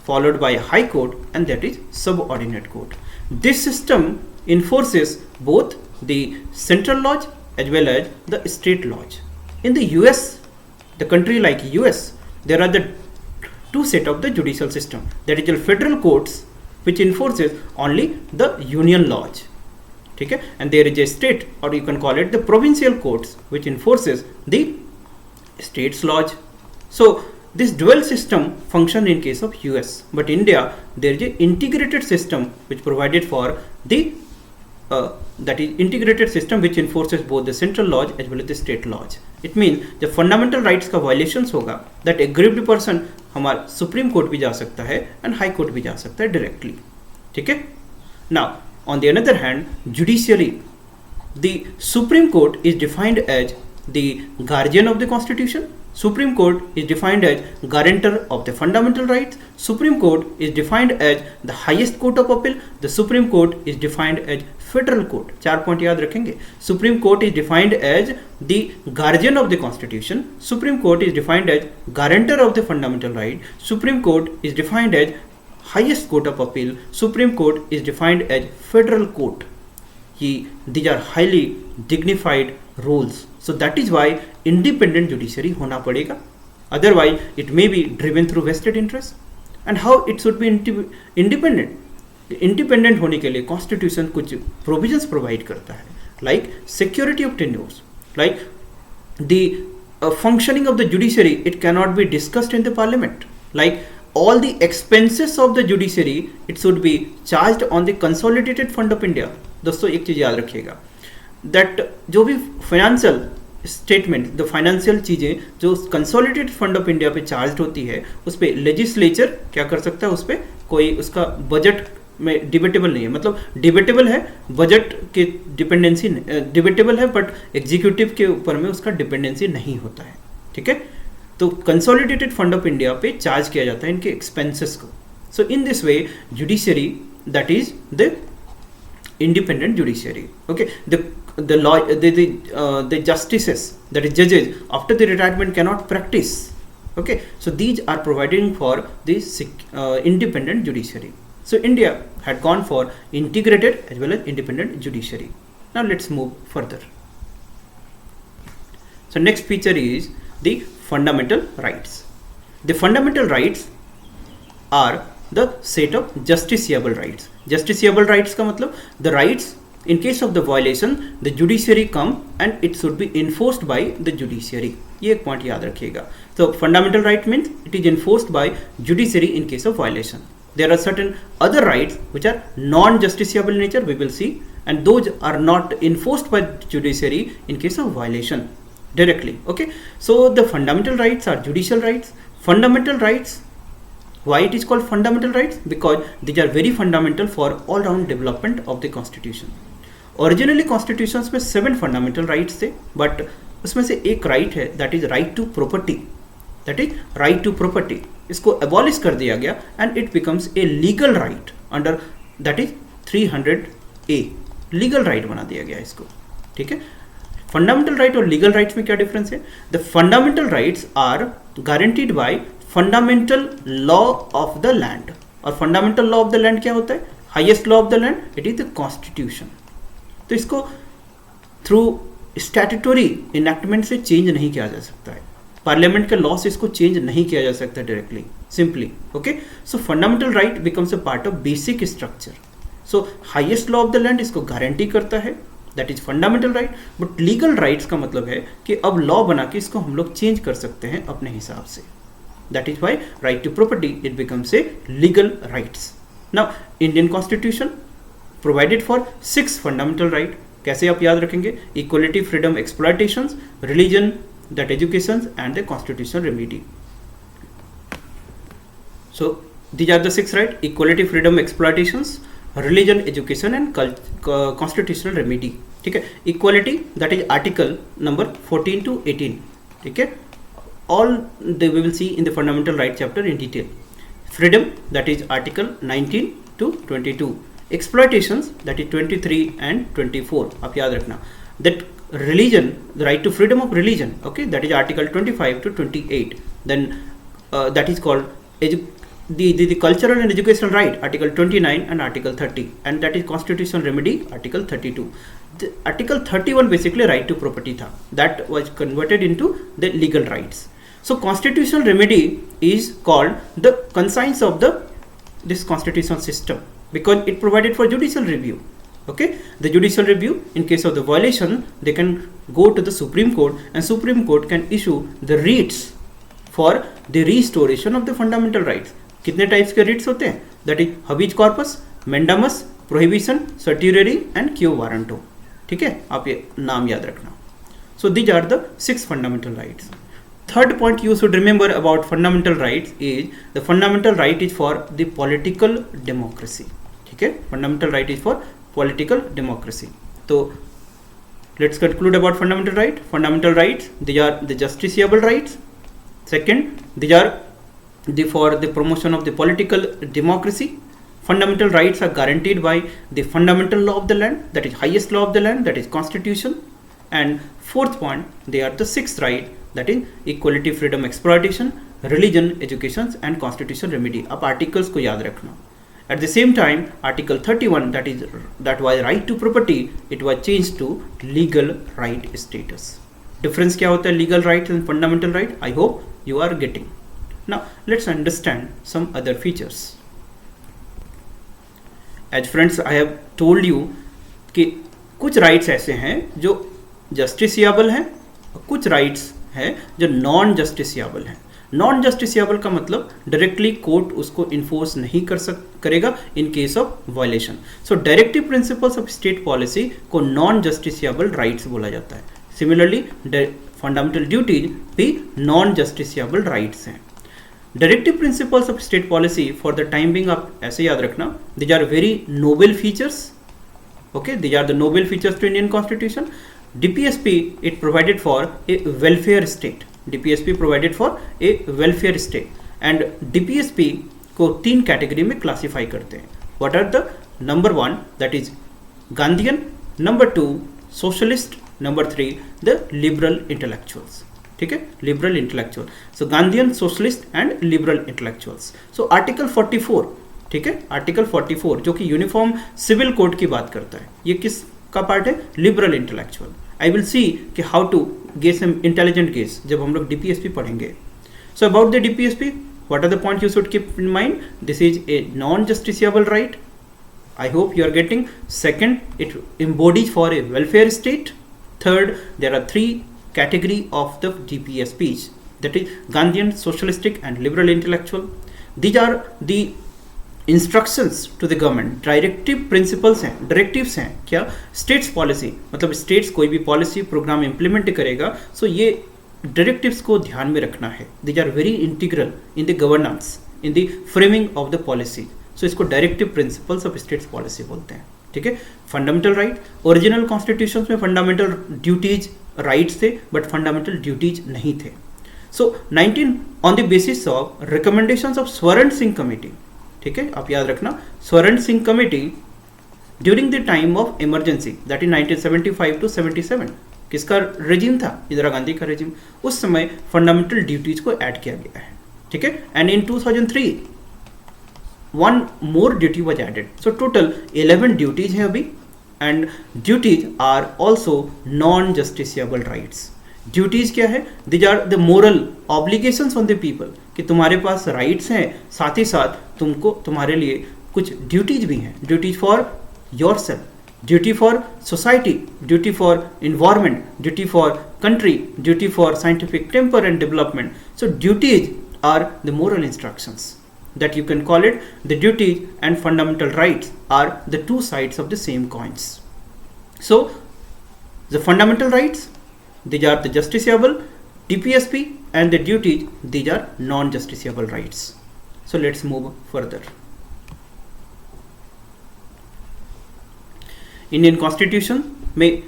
followed by a high court, and that is subordinate court. This system enforces both the central laws as well as the state laws. In the US, the country like US, there are the two set of the judicial system. That is the federal courts which enforces only the union laws. ठीक है, and there is a state, or you can call it the provincial courts, which enforces the state's laws. So this dual system function in case of US, but India there is a integrated system which provided for the that is integrated system which enforces both the central laws as well as the state laws. It means जब fundamental rights का violations होगा that aggrieved person हमारा supreme court भी जा सकता है and high court भी जा सकता है directly. ठीक है. Now on the another hand, judiciary, the Supreme Court is defined as the guardian of the Constitution. Supreme Court is defined as guarantor of the fundamental rights. Supreme Court is defined as the highest court of appeal. The Supreme Court is defined as federal court. 4 point याद रखेंगे. Supreme Court is defined as the guardian of the Constitution. Supreme Court is defined as guarantor of the fundamental right. Supreme Court is defined as highest court of appeal. Supreme Court is defined as federal court. These are highly dignified roles. So that is why independent judiciary होना पड़ेगा. Otherwise, it may be driven through vested interest. And how it should be independent? Independent होने के लिए Constitution कुछ provisions provide करता है, like security of tenures, like the functioning of the judiciary. It cannot be discussed in the Parliament. Like all the expenses of the judiciary, it should be charged on the consolidated fund of India. दोस्तों एक चीज याद रखिएगा, that जो भी financial statement, the financial चीज़ें जो consolidated fund of India पे चार्ज होती है, उस पर लेजिस्लेचर क्या कर सकता है, उस पर कोई उसका बजट में डिबेटेबल नहीं है. मतलब डिबेटेबल है, बजट के डिपेंडेंसी डिबेटेबल है, बट एग्जीक्यूटिव के ऊपर में उसका डिपेंडेंसी नहीं होता है. ठीक है, तो कंसोलिडेटेड फंड ऑफ इंडिया पे चार्ज किया जाता है इनके एक्सपेंसेस को. So in this way judiciary, that is the independent judiciary. Okay, the law, the justices, that is judges, after the retirement cannot practice. Okay, so these are providing for this independent judiciary. So India had gone for integrated as well as independent judiciary. Now let's move further. So next feature is the fundamental rights. The fundamental rights are the set of justiciable rights. Justiciable rights का मतलब the rights in case of the violation the judiciary come and it should be enforced by the judiciary. ये एक point याद रखिएगा. So fundamental right means it is enforced by judiciary in case of violation. There are certain other rights which are non-justiciable in nature, we will see, and those are not enforced by judiciary in case of violation directly. Okay, so the fundamental rights are judicial rights. Fundamental rights Why it is called fundamental rights? Because these are very fundamental for all round development of the constitution. Originally constitution में 7 fundamental rights थे, but उसमें से एक right है that is right to property, that is right to property, इसको abolish कर दिया गया and it becomes a legal right under that is 300A, legal right बना दिया गया इसको, ठीक है। फंडामेंटल राइट और लीगल राइट्स में क्या डिफरेंस है? The fundamental rights are guaranteed by fundamental law of the land, और fundamental law of the land क्या होता है? Highest law of the land, it is the constitution. तो इसको थ्रू स्टैट्यूटरी इनैक्टमेंट से चेंज नहीं किया जा सकता है, पार्लियामेंट के लॉ से इसको चेंज नहीं किया जा सकता directly, simply, okay. So fundamental right becomes a part of basic structure. So highest law of the land इसको गारंटी करता है, that is fundamental right. But legal rights का मतलब है कि अब लॉ बना के इसको हम लोग चेंज कर सकते हैं अपने हिसाब से, that is why right to property it becomes a legal rights. Now Indian constitution provided for 6 fundamental right. कैसे आप याद रखेंगे? Equality, freedom, exploitation, religion, that education and the constitutional remedy. So these are the 6 right: equality, freedom, exploitation, religion, education and constitutional remedy, ठीक है। Equality that is article number 14 to 18, ठीक है। All we will see in the fundamental right chapter in detail. Freedom that is article 19 to 22, exploitations that is 23 and 24, आप याद रखना। that religion, the right to freedom of religion, okay, that is article 25 to 28, then that is called the cultural and educational right, article 29 and article 30, and that is constitutional remedy, article 32. The article 31 basically right to property tha, that was converted into the legal rights. So constitutional remedy is called the conscience of this constitutional system, because it provided for judicial review, okay. The judicial review, in case of the violation, they can go to the Supreme Court, and Supreme Court can issue the writs for the restoration of the fundamental rights. कितने types के writs होते हैं? That is habeas corpus, mandamus, prohibition, certiorari and quo warranto, ठीक है, आप ये नाम याद रखना। So these are the 6 fundamental rights. Third point you should remember about fundamental rights is the fundamental right is for the political democracy, ठीक है। Fundamental right is for political democracy. तो let's conclude about fundamental right. Fundamental rights, these are the justiciable rights. Second, these are the for the promotion of the political democracy. Fundamental rights are guaranteed by the fundamental law of the land, that is highest law of the land, that is constitution. And fourth point, they are the 6th right, that is equality, freedom, exploitation, religion, education and constitutional remedy. अब articles को याद रखना। At the same time, article 31, that was right to property, it was changed to legal right status. Difference क्या होता है legal right and fundamental right? I hope you are getting. Now let's understand some other features. As friends, I have told you कि कुछ rights ऐसे हैं जो justiciable हैं और कुछ राइट्स हैं जो नॉन जस्टिसिएबल हैं। नॉन जस्टिसिएबल का मतलब डायरेक्टली कोर्ट उसको इन्फोर्स नहीं करेगा in case of violation. So directive principles of state policy को नॉन जस्टिसिएबल राइट्स बोला जाता है। सिमिलरली फंडामेंटल ड्यूटीज भी नॉन जस्टिसिएबल राइट्स हैं। Directive principles of state policy for the time being आप ऐसे याद रखना, these are very noble features, okay, these are the noble features to Indian constitution. DPSP it provided for a welfare state, DPSP provided for a welfare state, and DPSP को 3 category में classify करते हैं। What are the? number 1 that is Gandhian, number 2 socialist, number 3 the liberal intellectuals, ठीक है, liberal intellectual. So Gandhian, socialist and liberal intellectuals. So article 44, ठीक है, article 44 जो कि यूनिफॉर्म सिविल कोड की बात करता है, ये किस का पार्ट है? Liberal intellectual. I will see कि how to guess an intelligent guess जब हम लोग डीपीएसपी पढ़ेंगे। So about the DPSP, what are the point you should keep in mind? This is a non justiciable right, I hope you are getting. Second, it embodies for a welfare state. Third, there are 3 category of the DPSPs, that is Gandhian, socialistic and liberal intellectual. These are the instructions to the government, directive principles हैं, directives हैं। क्या? states policy, मतलब states कोई भी policy program implement करेगा, so ये directives को ध्यान में रखना है। These are very integral in the governance, in the framing of the policy. So इसको directive principles of states policy बोलते हैं, ठीक है। फंडामेंटल राइट, ओरिजिनल कॉन्स्टिट्यूशन में फंडामेंटल ड्यूटीज राइट्स थे बट फंडामेंटल ड्यूटीज नहीं थे। So 19 on the basis of recommendations of Swaran Singh committee, ठीक है, आप याद रखना Swaran Singh committee during the time of emergency that in 1975 to 77, किसका रेजिम था? इंदिरा गांधी का रेजिम। उस समय फंडामेंटल ड्यूटीज को ऐड किया गया है, ठीक है। And in 2003 one more duty was added, so total 11 duties है अभी, and duties are also non-justiciable rights। duties क्या है? these are the moral obligations on the people, कि तुम्हारे पास rights हैं, साथ ही साथ तुमको तुम्हारे लिए कुछ duties भी हैं। duties for yourself, duty for society, duty for environment, duty for country, duty for scientific temper and development। so duties are the moral instructions that you can call it the duties, and fundamental rights are the two sides of the same coins। so the fundamental rights, these are the justiciable TPSP, and the duties, these are non-justiciable rights। so let's move further। Indian constitution में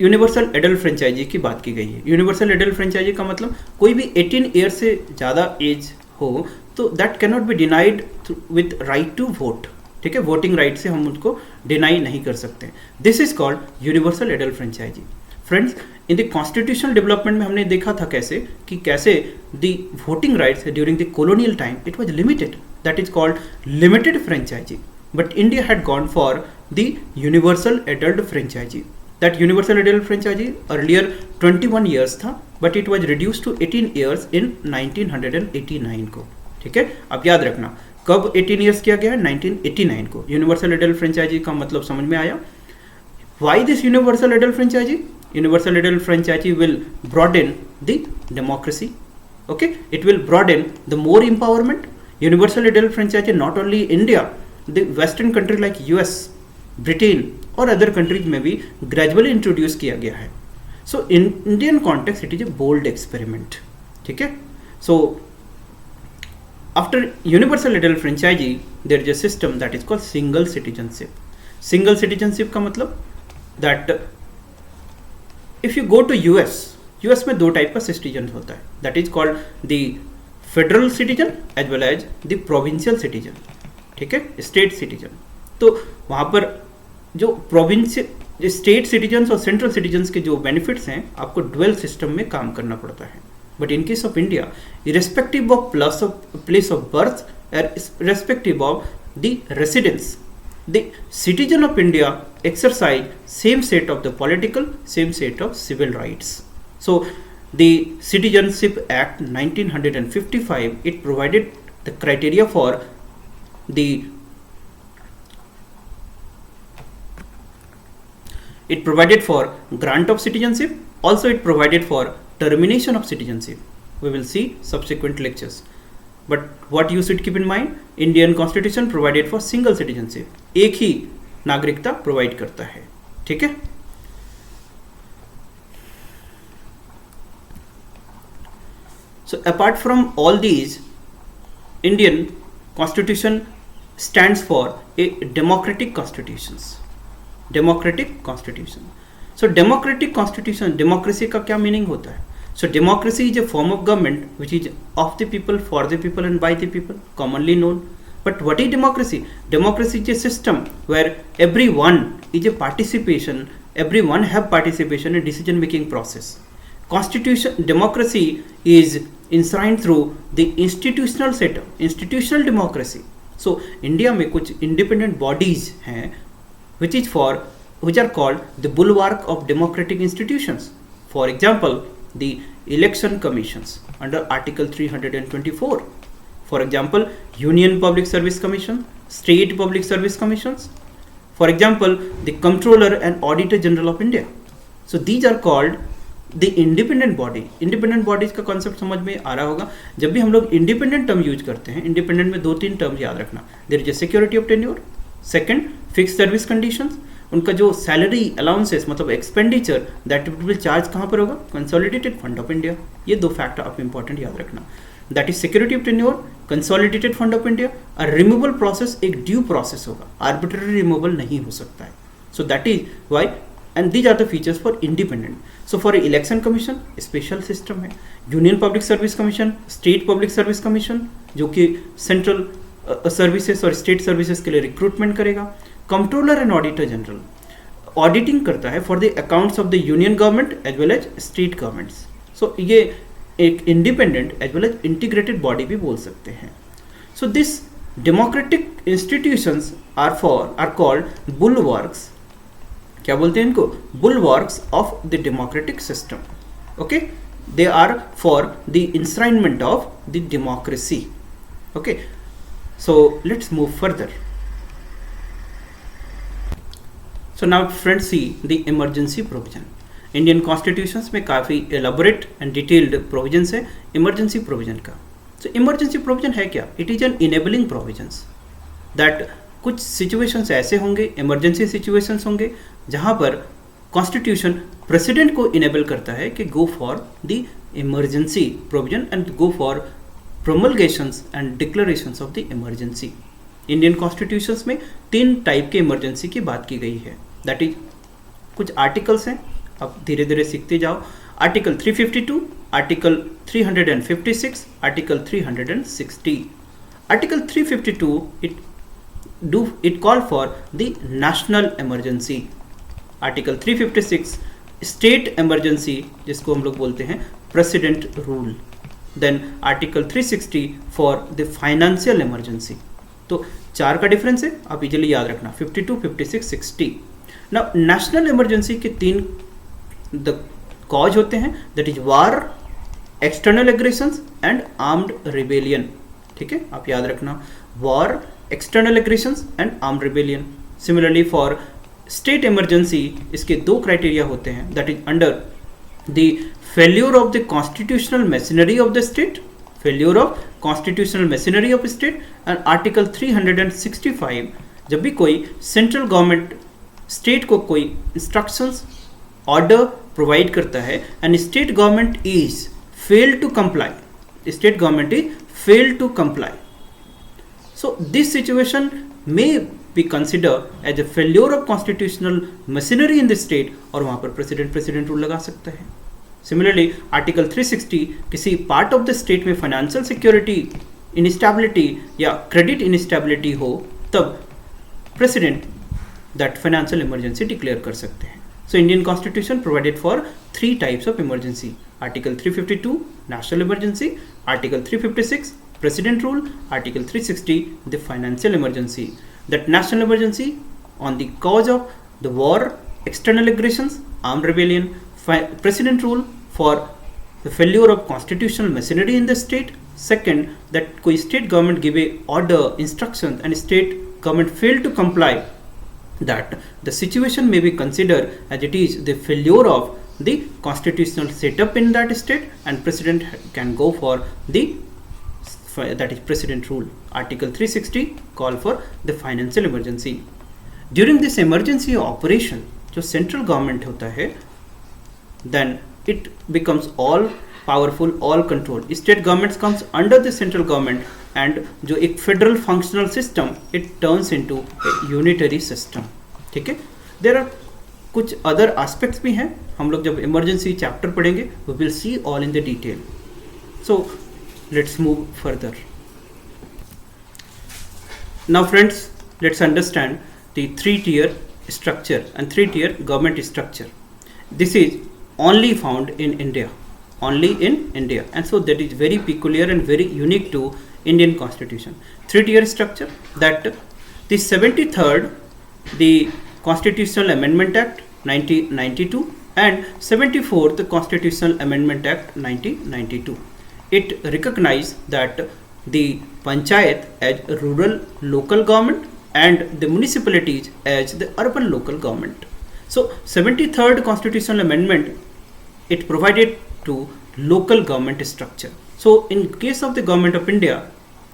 universal adult franchise की बात की गई है। Universal adult franchise का मतलब कोई भी 18 ईयर से ज़्यादा एज हो तो that can not be denied with right to vote, ठीक है। वोटिंग राइट से हम उसको डिनाई नहीं कर सकते। This is called universal adult franchise. Friends, in the constitutional development में हमने देखा था कैसे the voting rights during the colonial time it was limited, that is called limited franchise, but India had gone for the universal adult franchise. That universal adult franchise earlier 21 years था, but it was reduced to 18 years in 1989 को, ठीक है। आप याद रखना कब 18 years किया गया है? 1989 को। यूनिवर्सल एडल्ट फ्रेंचाइजी का मतलब समझ में आया? Why this universal adult franchise? Universal adult franchise will broaden the democracy, okay, it will broaden the more empowerment। universal adult franchise not only India, the western country like US, Britain और other countries में भी gradually introduce किया गया है। so in Indian context it is a bold experiment, ठीक है। so after universal adult franchisee there is a system that is called single citizenship। single citizenship का मतलब that if you go to US में दो type का citizen होता है, that is called the federal citizen as well as the provincial citizen, ठीक है, state citizen। तो वहाँ पर जो प्रोविंशियल स्टेट सिटीजन्स और सेंट्रल सिटीजन्स के जो बेनिफिट्स हैं आपको डुअल सिस्टम में काम करना पड़ता है। But in case of India irrespective of place of birth irrespective of the residence, the citizen of India exercise same set of the political, same set of civil rights। so the Citizenship Act 1955 it provided the criteria for the it provided for grant of citizenship, also it provided for termination of citizenship। we will see subsequent lectures, but what you should keep in mind, Indian Constitution provided for single citizenship, एक ही नागरिकता provide करता है, ठीक है। so apart from all these, Indian Constitution stands for a democratic constitutions, democratic constitution। so democratic constitution, democracy का क्या meaning होता है? so democracy is a form of government which is of the people, for the people and by the people, commonly known। but what is democracy? Democracy is a system where everyone is a participation, everyone have participation in decision making process। constitution democracy is enshrined through the institutional setup, institutional democracy। so India में कुछ independent bodies हैं which are called the bulwark of democratic institutions। for example, the election commissions under article 324, for example Union Public Service Commission, State Public Service Commissions, for example the Comptroller and Auditor General of India। so these are called the independent body। independent bodies का concept समझ में आ रहा होगा। जब भी हम लोग independent term use करते हैं, independent में दो तीन terms याद रखना, there is a security of tenure, second fixed service conditions, उनका जो सैलरी अलाउंसेस मतलब एक्सपेंडिचर दैट विल चार्ज कहाँ पर होगा? Consolidated fund of India. ये दो फैक्ट आप इंपॉर्टेंट याद रखना। That is security of tenure, consolidated fund of India, और रिमूवल प्रोसेस एक ड्यू प्रोसेस होगा, आर्बिट्ररी रिमूवल नहीं हो सकता है. So that is why, and these are the features for independent. So for election commission special system है, union public service commission, state public service commission जो कि central services और state services के लिए रिक्रूटमेंट करेगा. Controller and auditor general auditing करता है for the accounts of the union government as well as state governments. So ये एक independent as well as integrated body भी बोल सकते हैं. So this democratic institutions are called bulwarks. क्या बोलते हैं इनको? Bulwarks of the democratic system. Okay, they are for the enshrinement of the democracy. Okay, so let's move further. So now friends, see the emergency provision. Indian constitutions में काफ़ी elaborate and detailed provisions है emergency provision का. So emergency provision है क्या? It is an enabling provisions that कुछ situations ऐसे होंगे, emergency situations होंगे जहाँ पर कॉन्स्टिट्यूशन प्रेसिडेंट को इनेबल करता है कि go for the emergency provision and go for promulgations and declarations of the emergency. Indian constitutions में 3 टाइप के इमरजेंसी की बात की गई है. दैट इज कुछ आर्टिकल्स हैं, अब धीरे धीरे सीखते जाओ. Article 352, article 356, article 360. Article 352 it call for the national emergency. Article 356 state emergency जिसको हम लोग बोलते हैं president rule. Then article 360 for the financial emergency. तो 4 का डिफरेंस है, आप इजीली याद रखना, 52, 56, 60. नाउ नेशनल इमरजेंसी के 3 द कॉज होते हैं, that is war, external aggressions and armed rebellion. ठीक है, आप याद रखना, war, external aggressions and armed rebellion. Similarly for state emergency इसके 2 क्राइटेरिया होते हैं, that is under the failure of the constitutional machinery of the state, failure of constitutional machinery of state, and article 365 जब भी कोई central government state को कोई instructions order provide करता है and state government is fail to comply, state government is fail to comply. So this situation may be considered as a failure of constitutional machinery in the state और वहाँ पर president rule लगा सकता है. Similarly article 360 किसी part of the state में financial security instability या credit instability हो तब president that financial emergency declare कर सकते हैं. So Indian constitution provided for 3 types of emergency. Article 352 national emergency, article 356 President rule, Article 360 the financial emergency. That national emergency on the cause of the war, external aggressions, armed rebellion. President rule for the failure of constitutional machinery in the state. Second, that कोई state government give a order, instruction and state government fail to comply, that the situation may be considered as it is the failure of the constitutional setup in that state and president can go for the that is president rule. Article 360 call for the financial emergency. During this emergency operation जो central government होता है then it becomes all powerful, all control. State governments comes under the central government and जो एक federal functional system it turns into a unitary system. ठीक है, there are कुछ other aspects भी हैं, हम लोग जब emergency chapter पढ़ेंगे we will see all in the detail. So let's move further. Now friends, let's understand the 3-tier structure and 3-tier government structure. This is only found in India, and so that is very peculiar and very unique to Indian constitution. 3-tier structure, that the 73rd the Constitutional Amendment Act 1992 and 74th Constitutional Amendment Act 1992. It recognized that the panchayat as rural local government and the municipalities as the urban local government. So 73rd constitutional amendment it provided to local government structure. So in case of the government of India,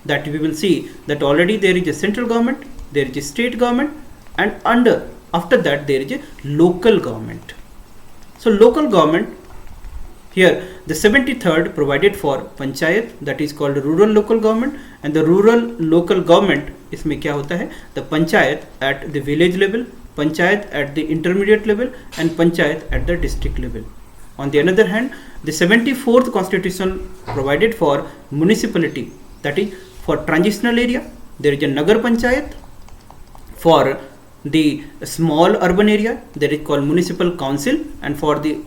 that we will see that already there is a central government, there is a state government, and after that there is a local government. So local government, here The 73rd provided for panchayat, that is called rural local government, and the rural local government इसमें क्या होता है, the panchayat at the village level, panchayat at the intermediate level, and panchayat at the district level. On the other hand, the 74th constitution provided for municipality, that is for transitional area there is a nagar panchayat. For the small urban area there is called municipal council, and for the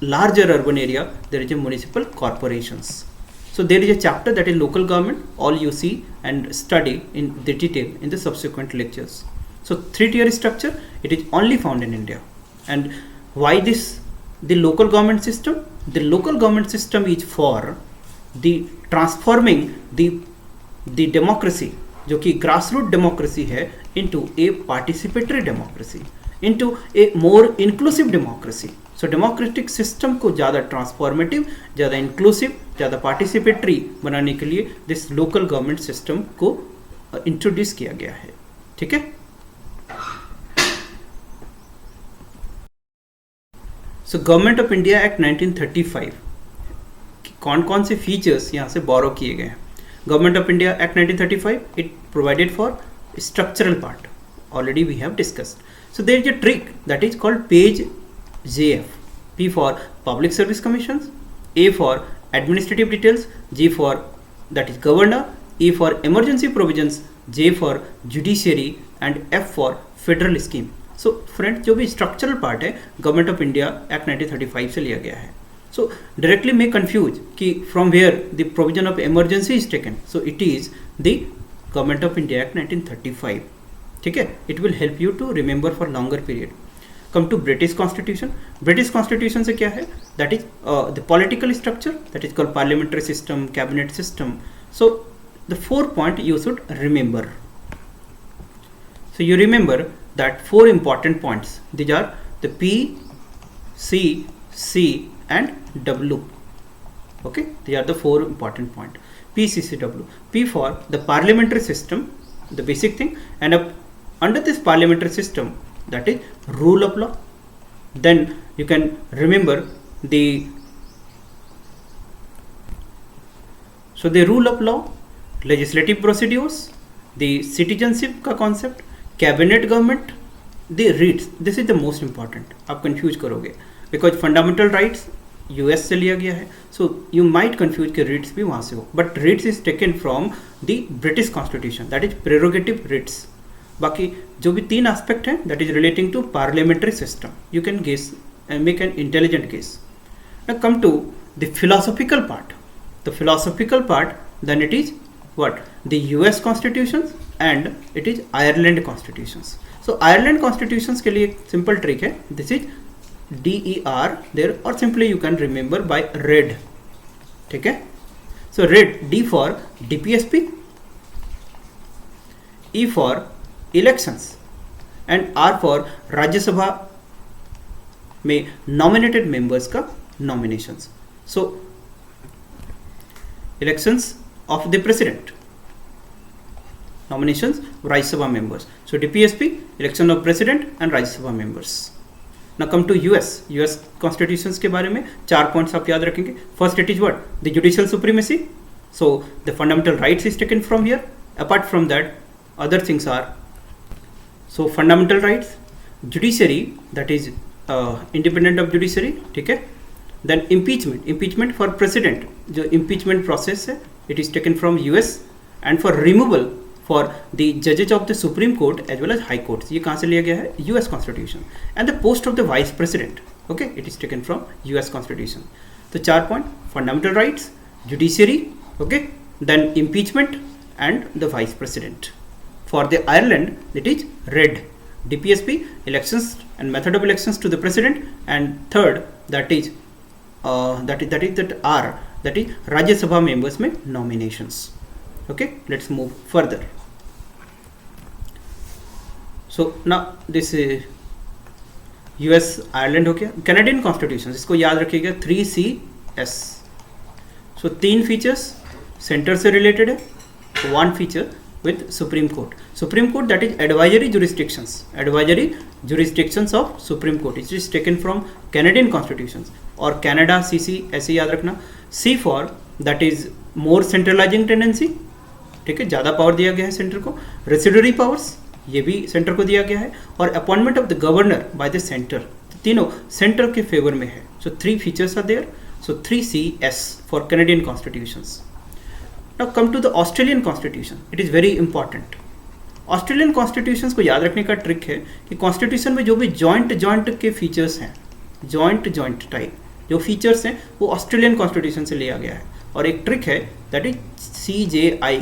larger urban area there is a municipal corporations. So there is a chapter that is local government, all you see and study in the detail in the subsequent lectures. So 3-tier structure, it is only found in India. And why this, the local government system? The local government system is for the transforming the democracy, जो कि grassroots democracy है, into a participatory democracy, into a more inclusive democracy. So democratic system को ज़्यादा transformative, ज़्यादा inclusive, ज़्यादा participatory बनाने के लिए दिस लोकल गवर्नमेंट सिस्टम को इंट्रोड्यूस किया गया है. ठीक है. So government of India act 1935, कौन कौन से फीचर्स यहाँ से बोरो किए गए हैं? Government of India act 1935, it provided for structural part, already we have discussed. So there is a trick that is called page JF. P for public service commissions, A for administrative details, G for that is governor, E for emergency provisions, J for judiciary, and F for federal scheme. So friends, जो भी structural part है government of India act 1935 से लिया गया है. So directly may confuse कि from where the provision of emergency is taken. So it is the government of India act 1935. ठीक है. It will help you to remember for longer period. Come to British constitution. British constitution से क्या है? That is the political structure, that is called parliamentary system, cabinet system. So the 4 point you should remember. So you remember that 4 important points. These are the P, C, C and W. Okay, these are the 4 important points. PCCW. P for the parliamentary system, the basic thing, and under this parliamentary system, that is rule of law. Then you can remember the rule of law, legislative procedures, the citizenship का concept, cabinet government, the writs. This is the most important. आप confuse करोगे because fundamental rights US से लिया गया है. So you might confuse कि writs भी वहाँ से हो, but writs is taken from the British constitution, that is prerogative writs. बाकी जो भी 3 एस्पेक्ट हैं that is relating to parliamentary system, you can guess and make an intelligent guess. Now come to the philosophical part. The philosophical part, then it is what? The US constitutions and it is Ireland constitutions. So Ireland constitutions के लिए एक simple trick है, this is DER there, or simply you can remember by red. ठीक है. So red, D for DPSP, E for elections, and R for Rajya Sabha में nominated members का nominations. So elections of the president, nominations Rajya Sabha members. So DPSP, election of president and Rajya Sabha members. Now come to US constitutions के बारे में 4 points आप याद रखेंगे. First it is what? The judicial supremacy. So the fundamental rights is taken from here. Apart from that, other things are, so fundamental rights, judiciary, that is independent of judiciary. ठीक है. Then impeachment for president, जो impeachment process है, it is taken from US. And for removal for the judges of the Supreme Court as well as High Courts, ये कहाँ से लिया गया है? US Constitution. And the post of the Vice President, okay, it is taken from US Constitution. तो 4 point: fundamental rights, judiciary, okay, then impeachment and the Vice President. For the Ireland, it is red, DPSP, elections and method of elections to the President, and third that is R, that is Rajya Sabha members में nominations. Okay, let's move further. So now this US Ireland हो गया. Canadian Constitution, इसको याद रखिएगा 3CS. So 3 features centre से related है, 1 feature with supreme court. Supreme court that is advisory jurisdictions, advisory jurisdictions of Supreme Court. It is taken from Canadian constitutions. और Canada CC ऐसे याद रखना. C for that is more centralizing tendency, ठीक है, ज़्यादा power दिया गया है सेंटर को. रेसिडुअरी पावर्स, ये भी सेंटर को दिया गया है. और appointment of the governor by the centre, तो तीनों सेंटर के फेवर में है. So 3 features are there. So 3CS for Canadian constitutions. Now come to the Australian constitution. It is very important. Australian constitutions को याद रखने का ट्रिक है कि कॉन्स्टिट्यूशन में जो भी जॉइंट के फीचर्स हैं, जॉइंट टाइप जो फीचर्स हैं, वो ऑस्ट्रेलियन कॉन्स्टिट्यूशन से लिया गया है. और एक ट्रिक है that is CJI,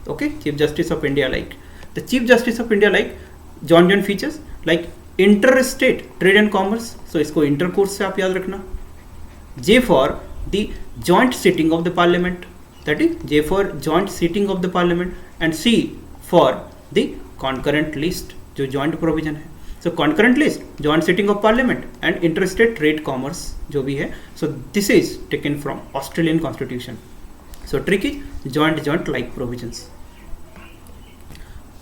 okay, chief justice of India like. The chief justice of India like joint features like inter state trade and commerce. So इसको इंटर कोर्स से आप याद रखना. J for the joint sitting of the parliament, that is J for joint sitting of the parliament, and C for the concurrent list, जो joint provision है. So concurrent list, joint sitting of parliament, and interstate trade commerce जो भी है. So this is taken from Australian constitution. So trick is joint like provisions.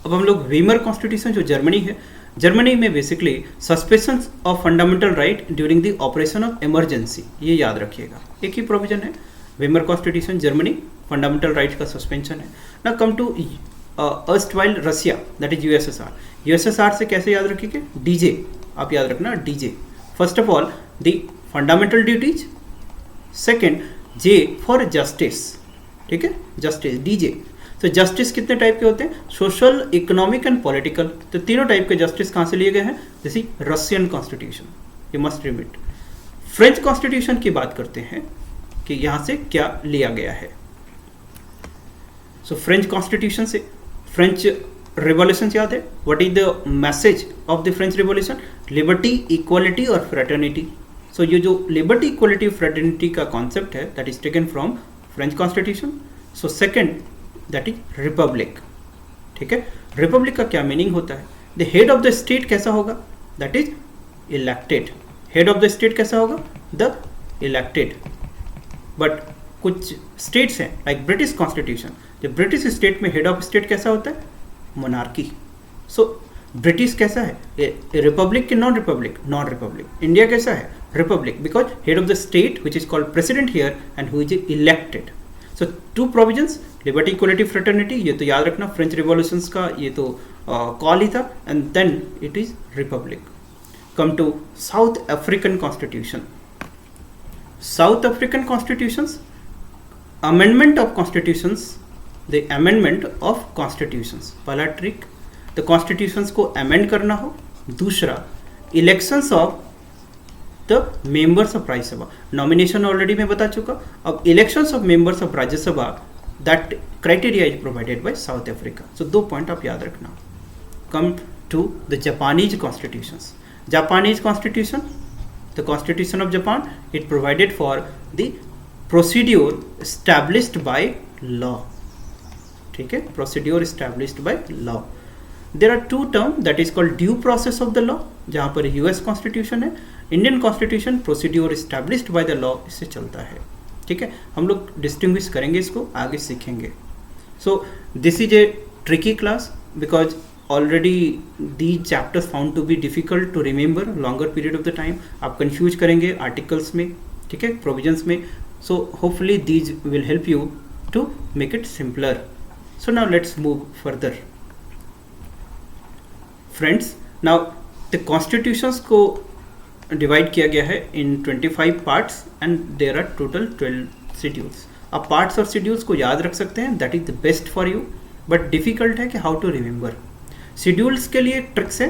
अब हम लोग Weimar constitution जो Germany है, जर्मनी में basically suspension of fundamental right during the operation of emergency, ये याद रखिएगा. एक ही प्रोविजन है Weimar constitution Germany, fundamental right का सस्पेंशन है. Now come to erstwhile Russia, that is USSR. USSR से कैसे याद रखिएगा? DJ, आप याद रखना DJ. First of all the fundamental duties. Second J for justice, ठीक है, जस्टिस DJ. तो जस्टिस कितने टाइप के होते हैं? Social, economic and political. तो तीनों टाइप के जस्टिस कहाँ से लिए गए हैं? जैसे Russian constitution, you must remit. French constitution की बात करते हैं कि यहाँ से क्या लिया गया है. सो फ्रेंच कॉन्स्टिट्यूशन से फ्रेंच रिवॉल्यूशन याद है. What is the message of the French revolution? Liberty, equality और फ्रेटर्निटी. सो ये जो लिबर्टी, इक्वालिटी, फ्रेटर्निटी का कॉन्सेप्ट है, that is taken from French constitution. So second that is Republic, ठीक है. रिपब्लिक का क्या मीनिंग होता है? The head of the state कैसा होगा? That is elected. Head of the state कैसा होगा? The elected. बट कुछ स्टेट्स हैं लाइक ब्रिटिश कॉन्स्टिट्यूशन, जो ब्रिटिश स्टेट में हेड ऑफ स्टेट कैसा होता है? मोनार्की. सो ब्रिटिश कैसा है? रिपब्लिक की non Republic? Non Republic. India कैसा है? Republic, because head of the state which is called president here and who is elected. So 2 provisions, liberty, equality, fraternity, ये तो याद रखना फ्रेंच रिवॉल्यूशंस का ये तो कॉल ही था. And then it is Republic. Come to south African constitution. South African constitutions, amendment of constitutions, the amendment of constitutions. पहला trick, the constitutions को अमेंड करना हो. दूसरा, elections of the members of Rajya Sabha. Nomination already मैं बता चुका. अब elections of members of Rajya Sabha, that criteria is provided by south Africa. So 2 point आप याद रखना. कम to the Japanese constitutions. Japanese constitution, the constitution of Japan, it provided for the procedure established by law, ठीक है, procedure established by law. There are 2 term, that is called due process of the law, जहाँ पर US constitution है. Indian constitution procedure established by the law, इससे चलता है, ठीक है. हम लोग डिस्टिंग्विश करेंगे, इसको आगे सीखेंगे. So this is a tricky class because already these chapters found to be difficult to remember longer period of the time. आप कंफ्यूज करेंगे आर्टिकल्स में, ठीक है, प्रोविजंस में. So hopefully these will help you to make it simpler. So now let's move further. Friends, now the constitutions को divide किया गया है in 25 parts and there are total 12 schedules. आप पार्ट्स और शेड्यूल्स को याद रख सकते हैं, that is the best for you. But difficult है कि हाउ टू रिमेंबर. शेड्यूल्स के लिए ट्रिक्स है,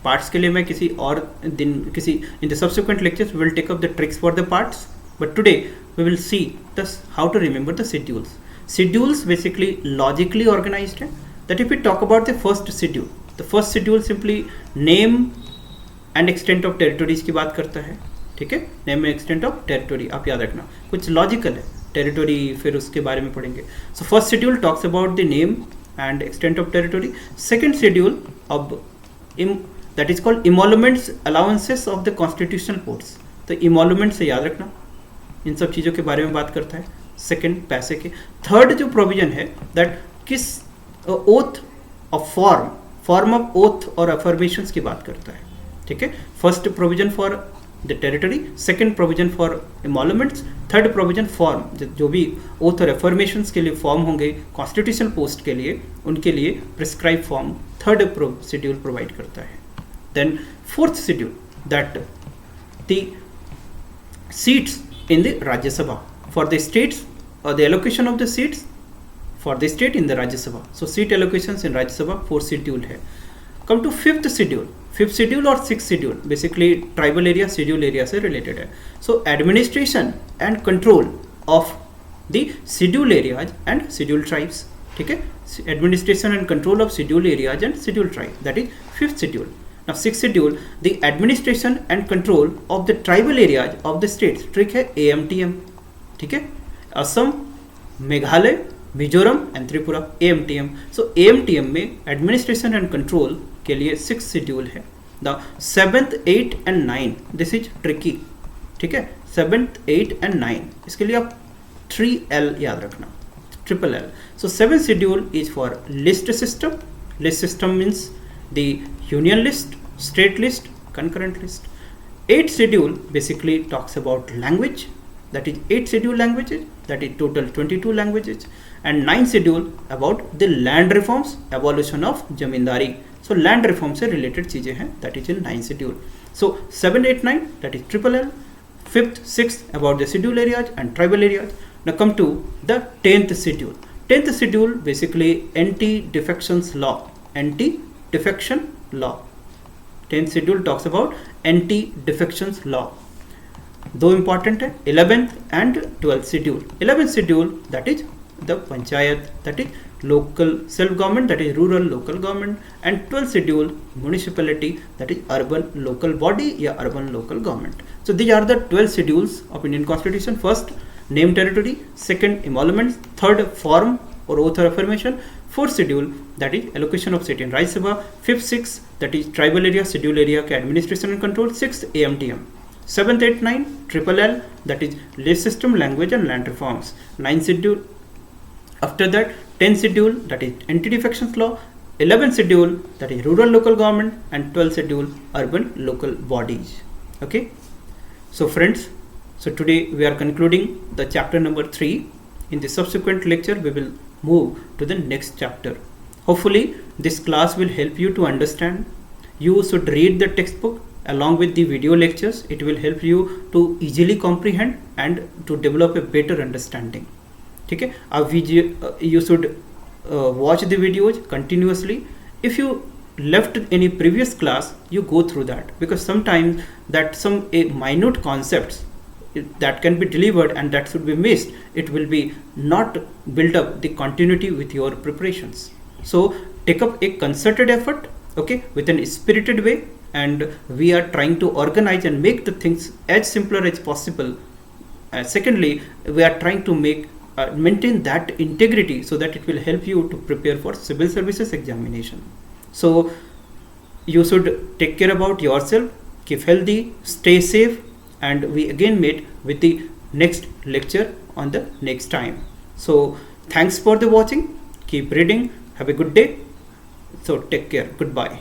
पार्ट्स के लिए मैं किसी और दिन, किसी in the subsequent lectures we will take up the tricks for the parts. But today we will see this how to remember the schedules. Schedules basically logically organised है. That if we talk about the first schedule, the first schedule simply name and extent of territories की बात करता है, ठीक है. Name and extent of territory आप याद रखना, कुछ लॉजिकल है. टेरिटोरी फिर उसके बारे में पढ़ेंगे. So first schedule talks about the name and extent of territory. Second schedule अब that is called emoluments allowances of the constitutional courts. तो इमोलमेंट से याद रखना, इन सब चीज़ों के बारे में बात करता है. सेकेंड पैसे के. थर्ड जो प्रोविजन है दैट किस oath of form form of oath और अफर्मेशंस की बात करता है, ठीक है। First provision for the territory, second provision for emoluments, third provision form, जो भी ओथ और अफर्मेशंस के लिए फॉर्म होंगे कॉन्स्टिट्यूशनल पोस्ट के लिए, उनके लिए prescribe form third schedule provide करता है। Then fourth schedule that the seats in the Rajya Sabha for the states, or the allocation of the seats for the state in the Rajya Sabha. So seat allocations in Rajya Sabha 4th schedule है। Come to fifth schedule और sixth schedule basically tribal area schedule area से related है। So administration and control of the schedule areas and schedule tribes, ठीक है। Administration and control of schedule areas and schedule tribes, that is fifth schedule। Now sixth schedule, the administration and control of the tribal areas of the states, trick है AMTM, ठीक है। Assam, Meghalaya, Mizoram and Tripura, AMTM। So AMTM में administration and control के लिए six schedule है। The 7th, 8th and 9th, this is tricky, ठीक है। 7th, 8th and 9th, इसके लिए आप 3L याद रखना, triple L। So 7th schedule is for list system. List system means the union list, state list, concurrent list। 8th schedule basically talks about language, that is 8 schedule languages, that is total 22 languages। and 9th schedule about the land reforms, abolition of zamindari। so land reform से related चीजें हैं, that is in 9th schedule। so 7, 8, 9 that is triple L। 5th, 6th about the schedule areas and tribal areas। now come to the 10th schedule। 10th schedule basically anti-defections law, anti-defection law। 10th schedule talks about anti-defections law। दो important है, 11th and 12th schedule। 11th schedule that is the panchayat, that is local self government, that is rural local government। and 12th schedule municipality, that is urban local body या urban local government। so these are the 12 schedules of Indian Constitution। first name territory, second emoluments, third form or oath or affirmation, 4th schedule that is allocation of seat in Rajya Sabha, 5th, 6th that is tribal area schedule area के administration and control, 6th AMTM, 7th, 8th, 9th triple L that is list system, language and land reforms, 9th schedule after that 10th schedule that is anti-defections law, 11th schedule that is rural local government and 12th schedule urban local bodies। okay, so friends, so today we are concluding the chapter number 3. in the subsequent lecture we will move to the next chapter। hopefully this class will help you to understand। you should read the textbook along with the video lectures, it will help you to easily comprehend and to develop a better understanding, ठीक है। you should watch the videos continuously। if you left any previous class, you go through that, because sometimes that some minute concepts that can be delivered and that should be missed, it will be not build up the continuity with your preparations। so take up a concerted effort, okay, with an spirited way, and we are trying to organize and make the things as simpler as possible। secondly, we are trying to make maintain that integrity so that it will help you to prepare for civil services examination। so you should take care about yourself, keep healthy, stay safe, and we again meet with the next lecture on the next time। so thanks for the watching, keep reading, have a good day, so take care, goodbye।